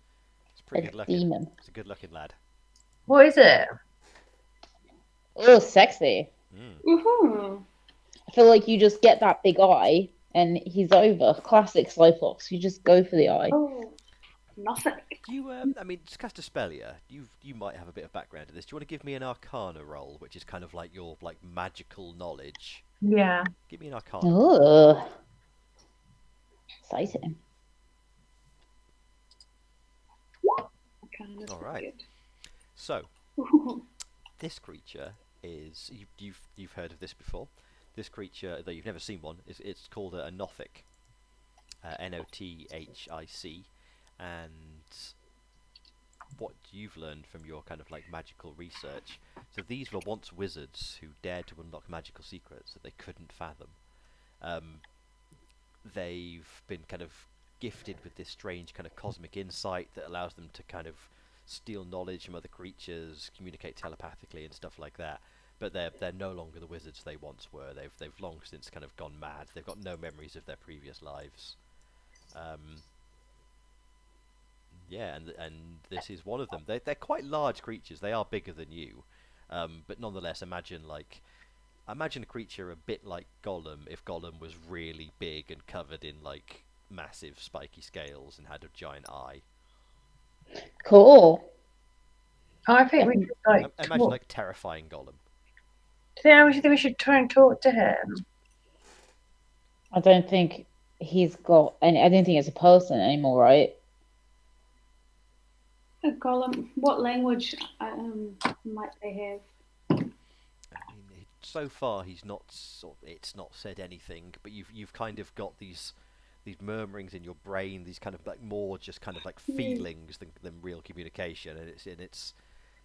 pretty A good looking. demon. It's a good looking lad. What is it? Oh, sexy. Woohoo! I feel like you just get that big eye and he's over. Classic Cyclops. You just go for the eye. Oh, nothing. Do you, I mean, Caster Spellia, you might have a bit of background to this. Do you want to give me an Arcana roll, which is kind of like your magical knowledge? Yeah. Give me an Arcana. Oh, exciting. Kind of All right. good. So, Ooh. this creature is you've heard of this before. This creature, though you've never seen one, it's called a Nothic, Nothic, and what you've learned from your kind of like magical research. So these were once wizards who dared to unlock magical secrets that they couldn't fathom. They've been kind of gifted with this strange kind of cosmic insight that allows them to kind of steal knowledge from other creatures, communicate telepathically and stuff like that. But they're no longer the wizards they once were. They've long since kind of gone mad. They've got no memories of their previous lives. Yeah, and this is one of them. They're quite large creatures. They are bigger than you, but nonetheless, imagine a creature a bit like Gollum if Gollum was really big and covered in like massive spiky scales and had a giant eye. Cool. I think we should like Imagine talk. like terrifying Gollum. Do you think we should try and talk to him? I don't think he's got any. I don't think it's a person anymore, right? A golem. What language might they have? I mean, so far he's not. It's not said anything, but you've kind of got these these murmurings in your brain, these kind of like more just kind of like feelings than real communication, and it's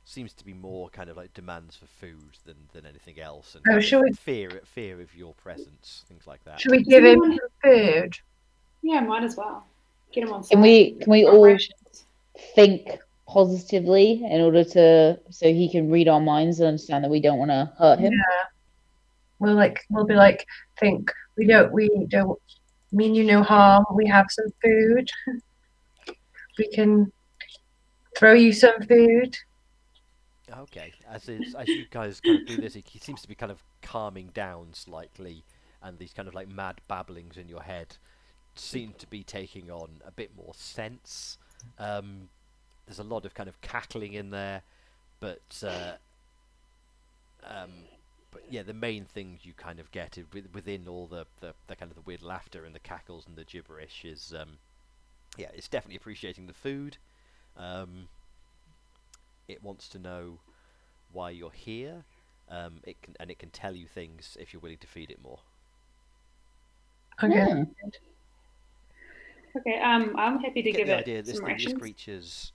seems to be more kind of like demands for food than anything else, and Oh, kind shall of we- fear of your presence, things like that. Should we give him some food? Yeah, might as well. Get him on Can side. we all think positively in order to so he can read our minds and understand that we don't want to hurt him? We'll be like, think we don't mean you no harm. We have some food. We can throw you some food. Okay, as you guys kind of do this, he seems to be kind of calming down slightly, and these kind of like mad babblings in your head seem to be taking on a bit more sense. There's a lot of kind of cackling in there, but yeah, the main things you kind of get within all the kind of the weird laughter and the cackles and the gibberish is yeah, it's definitely appreciating the food. It wants to know why you're here. It can tell you things if you're willing to feed it more. Okay. Hmm. Okay, I'm happy to Get give the it idea this some thing, this rations. creature's,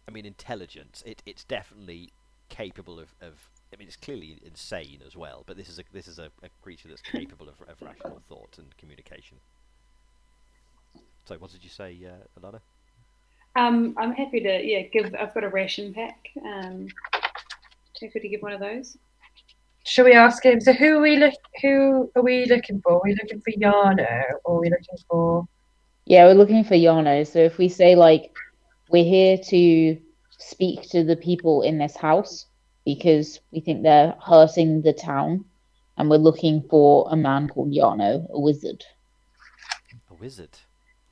I mean, intelligence. It's definitely capable of. I mean, it's clearly insane as well. But this is a creature that's capable of rational thought and communication. So, what did you say, Alana? I'm happy to give. I've got a ration pack. Happy to give one of those. Shall we ask him? So who are we looking for? Are we looking for Yarno, or are we looking for? Yeah, we're looking for Yano. So if we say like we're here to speak to the people in this house because we think they're hurting the town, and we're looking for a man called Yano, a wizard. A wizard.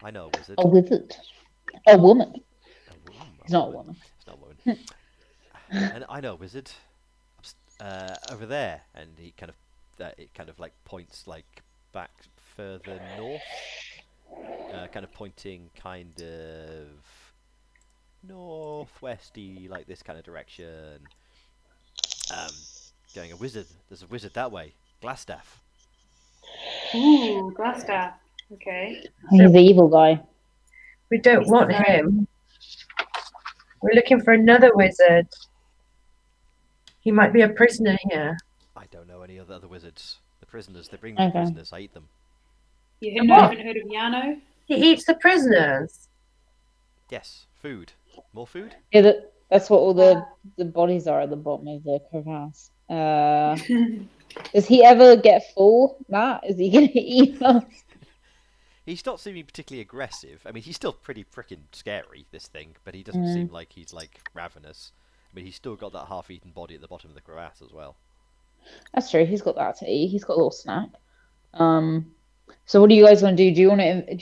I know a wizard. A wizard. A woman. It's It's not a woman. It's not a woman. And I know a wizard. Over there, and he kind of it kind of like points like back further north, kind of pointing kind of northwesty, like this kind of direction. Going a wizard. There's a wizard that way. Glassstaff. Ooh, Glassstaff. Okay. He's the evil guy. We don't want him. We're looking for another wizard. He might be a prisoner here. I don't know any other wizards. The prisoners. They bring me Okay. prisoners. I eat them. You What? haven't heard of Yano? He eats the prisoners. Yes. Food. More food. Yeah, that's what all the bodies are at the bottom of the crevasse. Does he ever get full, Matt? Is he going to eat us? He's not seeming particularly aggressive. I mean, he's still pretty freaking scary, this thing, but he doesn't seem like he's, like, ravenous. I mean, he's still got that half-eaten body at the bottom of the crevasse as well. That's true. He's got that to eat. He's got a little snack. So what do you guys want to do? Do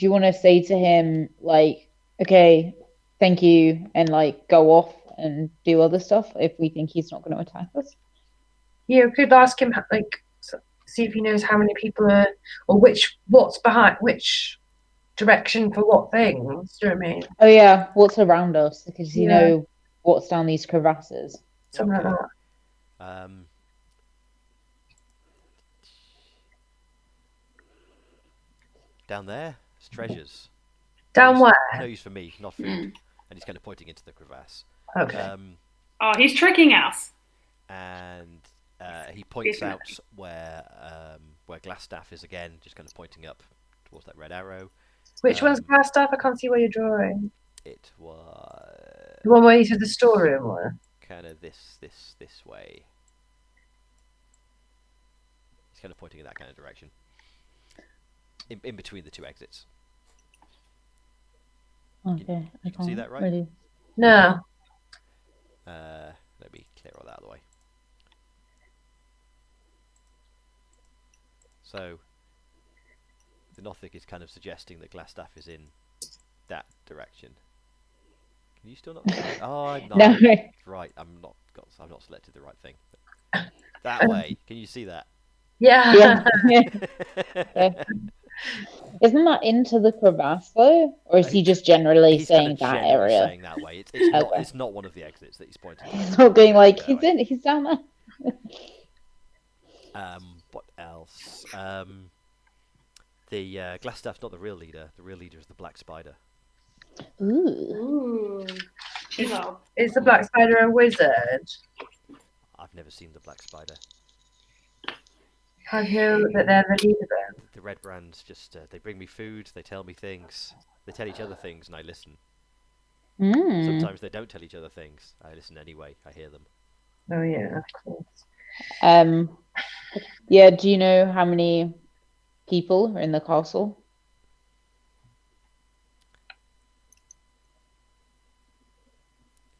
you want to say to him like, okay, thank you, and like go off and do other stuff if we think he's not going to attack us? You could ask him, like, see if he knows how many people are, or what's behind which direction for what things. Do you know what I mean? Oh yeah, what's around us? Because you Yeah. know what's down these crevasses. Something Okay. like that. Down there, it's treasures. Down No where? use for me, not food. And he's kind of pointing into the crevasse. Okay. Oh, he's tricking us. And he points Definitely. out where Glassstaff is again, just kind of pointing up towards that red arrow. Which one's Glassstaff? I can't see where you're drawing. It was The one where you said the storeroom or? kind of this way. He's kind of pointing in that kind of direction. In between the two exits. Okay, I can see can't that right? really- No. Let me clear all that out of the way. So, the Nothic is kind of suggesting that Glassstaff is in that direction. Can you still not see it? Oh, I'm not. No. Right, I've not selected the right thing. That way. Can you see that? Yeah. Yeah. Isn't that into the crevasse though, or is he just generally He's saying kind of that generally area? saying that way. It's not. Okay. It's not one of the exits that he's pointing. He's not going like That he's way. he's down there. What else? The Glassstaff's not the real leader. The real leader is the Black Spider. Ooh. Ooh. Chisel. Is the Black Spider a wizard? I've never seen the Black Spider. How do you know that they're the leader then? The Red Brands just they bring me food. They tell me things. They tell each other things, and I listen. Mm. Sometimes they don't tell each other things. I listen anyway. I hear them. Oh yeah, of course. Yeah, do you know how many people are in the castle?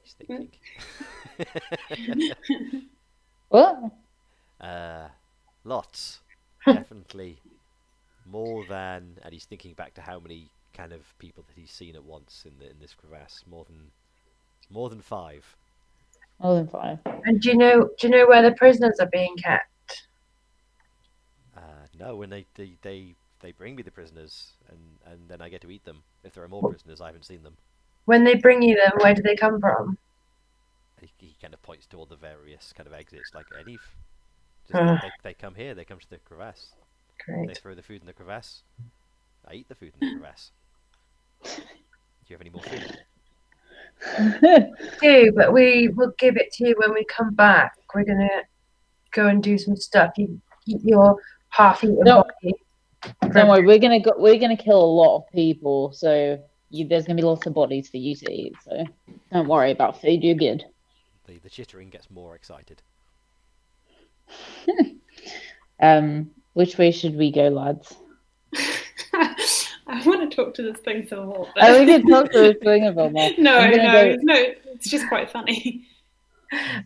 He's thinking. What? Lots. Definitely more than, and he's thinking back to how many kind of people that he's seen at once in this crevasse. More than 5. More than 5. And do you know where the prisoners are being kept? No, when they bring me the prisoners, and then I get to eat them. If there are more prisoners, I haven't seen them. When they bring you them, where do they come from? He kind of points to all the various kind of exits, like any. Ah. They come here. They come to the crevasse. They Great. throw the food in the crevasse. I eat the food in the crevasse. Do you have any more food? Do, but we will give it to you when we come back. We're gonna go and do some stuff. You keep your half-eaten No. body. Don't worry, we're gonna kill a lot of people, so there's gonna be lots of bodies for you to eat. So don't worry about food. You're good. The chittering gets more excited. Which way should we go, lads? I want to talk to this thing some more. But... Oh, we can talk to this thing about more. No, I'm gonna no, it's just quite funny.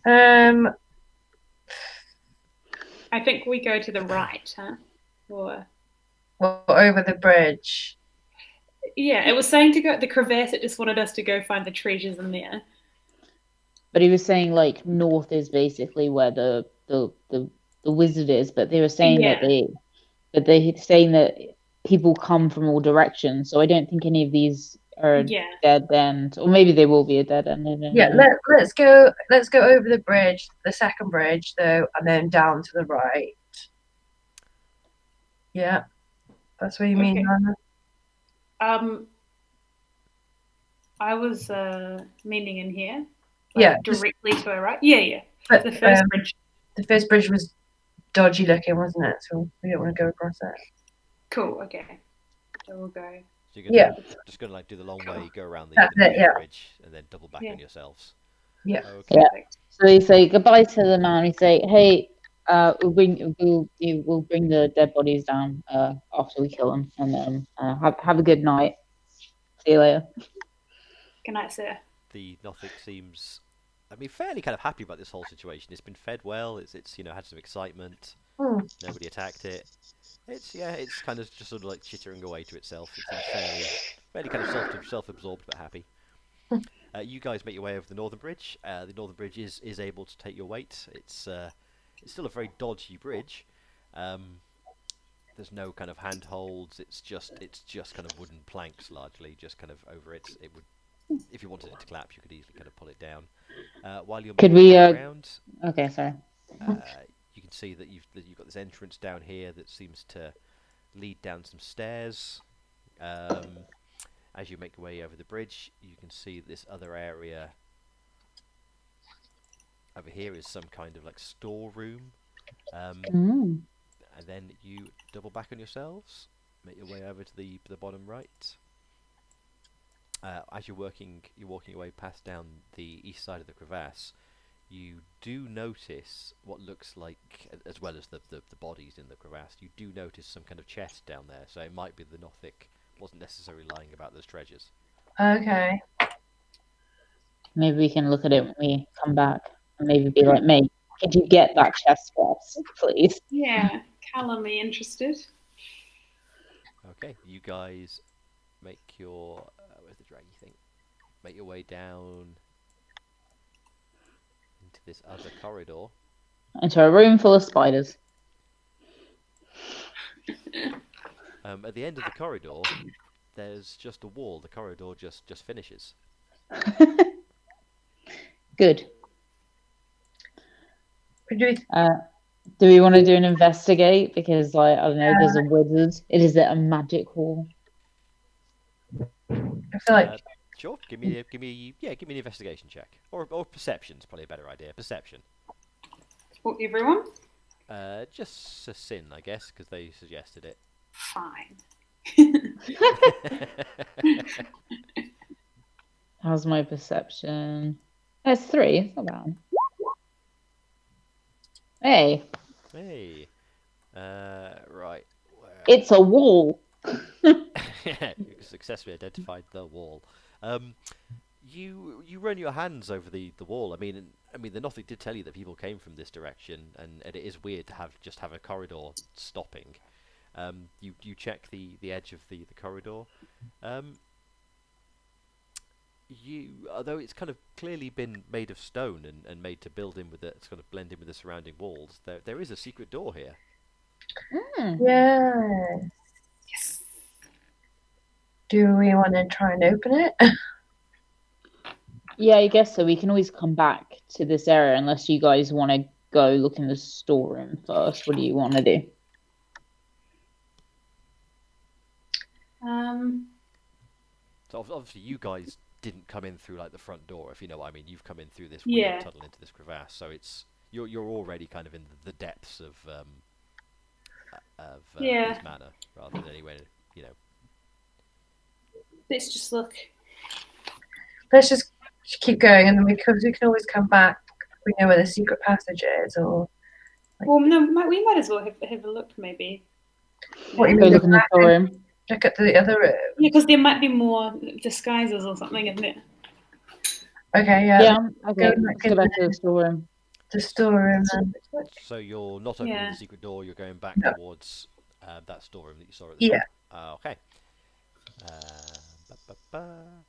Um, I think we go to the right, huh? Or over the bridge. yeah, it was saying to go at the crevasse. It just wanted us to go find the treasures in there. But he was saying like north is basically where the wizard is, but they were saying Yeah. that they're saying that people come from all directions. So I don't think any of these are a Yeah. dead end, or maybe they will be a dead end. I don't Yeah, know. let's go over the bridge, the second bridge though, and then down to the right. Yeah, that's what you mean, Okay. Hannah? I was meaning in here. Yeah, directly to our right. Yeah. But The first bridge. the first bridge was dodgy looking, wasn't it? So we don't want to go across that. Cool. Okay. So we'll go. So you're just gonna like do the long Cool. way, go around the That's it, yeah. bridge, and then double back Yeah. on yourselves. Yeah. Okay. Yeah. So they say goodbye to the man. We say, hey, we'll bring the dead bodies down after we kill them, and then have a good night. See you later. Good night, sir. The Nothic seems, I mean, fairly kind of happy about this whole situation. It's been fed well. It's had some excitement. Hmm. Nobody attacked it. It's kind of just sort of like chittering away to itself. It's fairly kind of self-absorbed but happy. You guys make your way over the Northern Bridge. The Northern Bridge is able to take your weight. It's still a very dodgy bridge. There's no kind of handholds. It's just kind of wooden planks largely, just kind of over it. It would, if you wanted it to collapse, you could easily kind of pull it down. While you're Could moving we, around, Okay, sorry. you can see that you've got this entrance down here that seems to lead down some stairs. As you make your way over the bridge, you can see this other area over here is some kind of like storeroom. Mm. And then you double back on yourselves, make your way over to the bottom right. As you're walking your way past down the east side of the crevasse, you do notice what looks like, as well as the bodies in the crevasse, you do notice some kind of chest down there. So it might be the Nothic wasn't necessarily lying about those treasures. Okay. Maybe we can look at it when we come back, and maybe be like, mate, could you get that chest for us, please? Yeah. Callum, are you interested? Okay, you guys make your where's the draggy thing? Make your way down into this other corridor. Into a room full of spiders. At the end of the corridor, there's just a wall. The corridor just finishes. Good. Could you- Do we want to do an investigate? Because, like, I don't know, there's a wizard. Is it a magic hall? I feel like Sure. Give me an investigation check, or perception's probably a better idea. Perception. For everyone? Just a sin, I guess, because they suggested it. Fine. How's my perception? It's 3. It's not bad. Hey, Hey. Right. it's a wall. You successfully identified the wall. You run your hands over the wall. I mean, the Nothic did tell you that people came from this direction, and it is weird to have a corridor stopping. You check the edge of the corridor. Although it's kind of clearly been made of stone and made to build in with it, it's kind of blend in with the surrounding walls. There is a secret door here. yes. Yes. Do we want to try and open it? Yeah, I guess so. We can always come back to this area unless you guys want to go look in the storeroom first. What do you want to do? So obviously you guys didn't come in through like the front door, if you know what I mean. You've come in through this weird Yeah. tunnel into this crevasse, so you're already kind of in the depths of Yeah. this manor, rather than anywhere, you know. Let's just look. Let's just keep going, and then we can always come back. If we know where the secret passage is, or Well, no, we might as well have a look, maybe. what you Go mean? look in the storeroom. Look at the other room. Yeah, because there might be more disguises or something, isn't it? Okay, Yeah, okay. Go Let's go back to the storeroom. the storeroom. Then. So you're not opening Yeah. the secret door. You're going back No. towards that storeroom that you saw at the Yeah. top. Okay. Ba, ba, ba.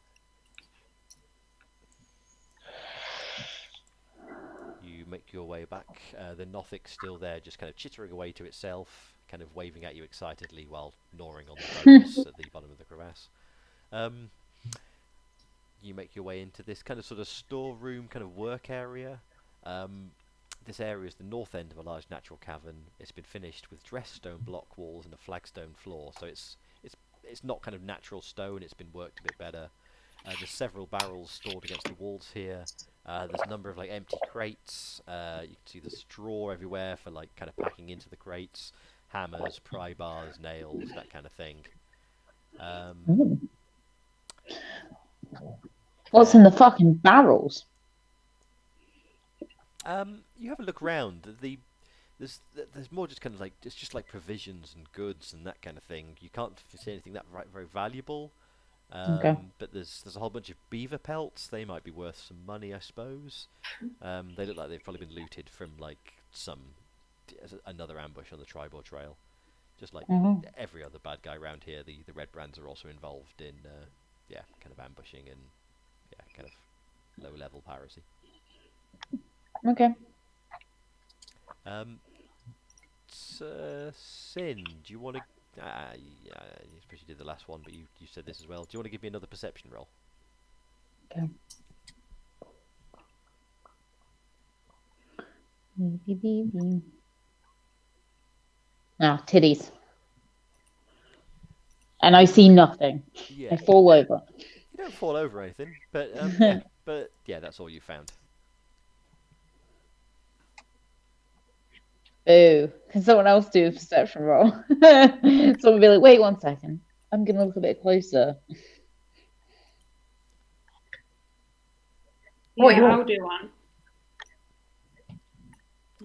You make your way back. The Nothic's still there, just kind of chittering away to itself, kind of waving at you excitedly while gnawing on the bones at the bottom of the crevasse. You make your way into this kind of sort of storeroom, kind of work area. This area is the north end of a large natural cavern. It's been finished with dressed stone block walls and a flagstone floor, so it's not kind of natural stone. It's been worked a bit better. There's several barrels stored against the walls here. There's a number of like empty crates. You can see the straw everywhere for like kind of packing into the crates. Hammers, pry bars, nails, that kind of thing. What's in the fucking barrels? You have a look around. There's more just kind of like it's just like provisions and goods and that kind of thing. You can't see anything that very valuable. Okay. But there's a whole bunch of beaver pelts. They might be worth some money, I suppose. They look like they've probably been looted from like another ambush on the Tribor Trail. Just like every other bad guy around here, the Red Brands are also involved in kind of ambushing and kind of low level piracy. Okay. Sin, do you want to? You suppose you did the last one, but you said this as well. Do you want to give me another perception roll? Okay. Ah, titties. And I see nothing. Yeah, I fall over. you don't fall over anything, but that's all you found. Ooh, can someone else do a perception roll? Someone be like, wait 1 second. I'm gonna look a bit closer. What you Yeah, want? I'll do one.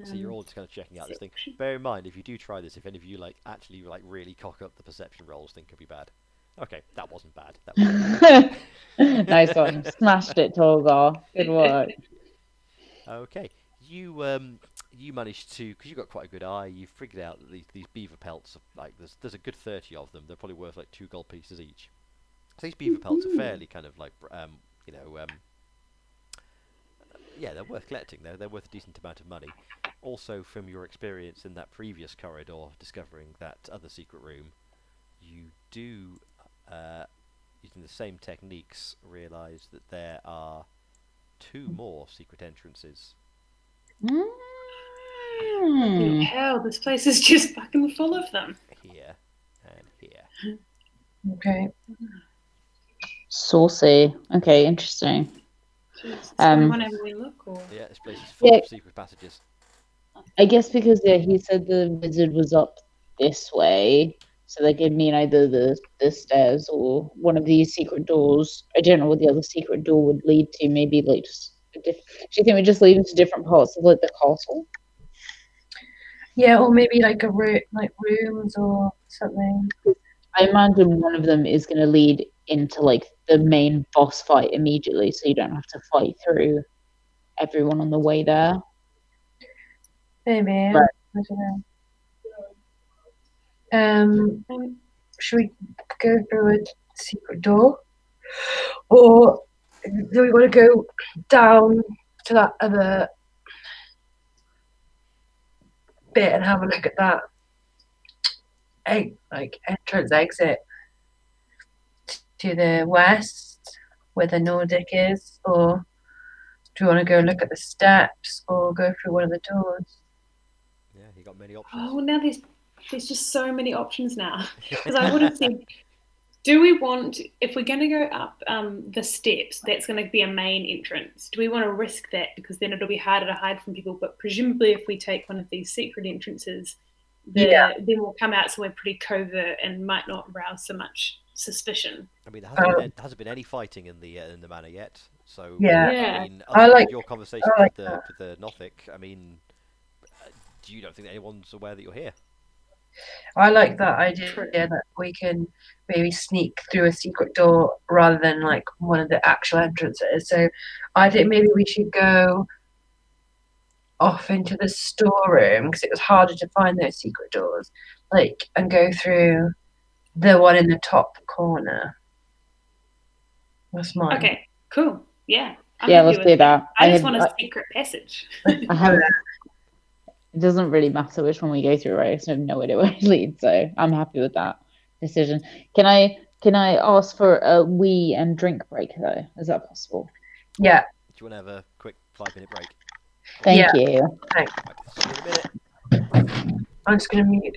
So you're all just kind of checking out this thing. Bear in mind, if you do try this, if any of you like actually like really cock up the perception rolls, think could be bad. Okay, that wasn't bad. That was Nice one. Smashed it, Torgar. Good work. okay. You managed to, because you got quite a good eye. You've figured out that these beaver pelts, there's a good 30 of them. They're probably worth like 2 gold pieces each. So these beaver pelts are fairly kind of like they're worth collecting. They're worth a decent amount of money. Also, from your experience in that previous corridor, discovering that other secret room, you do, using the same techniques, realise that there are 2 more secret entrances. Hmm. Hell, this place is just fucking full of them. Here and here. Okay. Saucy. Okay, interesting. Jeez, does Um, anyone have a look or? Yeah, this place is full Yeah. of secret passages. I guess because he said the wizard was up this way, so that could mean either the stairs or one of these secret doors. I don't know what the other secret door would lead to. Maybe like just do you think we just lead into different parts of like the castle? Yeah, or maybe like like rooms or something. I imagine one of them is going to lead into like the main boss fight immediately, so you don't have to fight through everyone on the way there. Maybe. Right. I don't know. Should we go through a secret door, or do we want to go down to that other bit and have a look at that like entrance exit to the west where the Nordic is, or do you want to go look at the steps or go through one of the doors? Yeah, you got many options. Oh, now there's just so many options now. Because I would have said, do we want, if we're going to go up the steps, that's going to be a main entrance. Do we want to risk that because then it'll be harder to hide from people? But presumably, if we take one of these secret entrances, then we'll come out somewhere pretty covert and might not rouse so much suspicion. I mean, there hasn't been any fighting in the manor yet, so Yeah. I mean, other than your conversation like with the Nothic, I mean, you don't think that anyone's aware that you're here? I like that idea that we can maybe sneak through a secret door rather than like one of the actual entrances. So I think maybe we should go off into the storeroom because it was harder to find those secret doors, like, and go through the one in the top corner. That's mine. Okay, cool. Yeah. Yeah, let's do that. I just want a secret passage. I have. It doesn't really matter which one we go through, right? I have no idea where it leads, so I'm happy with that decision. Can I ask for a wee and drink break though? Is that possible? Yeah. Do you want to have a quick 5-minute break? Thank you. Thanks. Right, see you in a minute. I'm just gonna mute.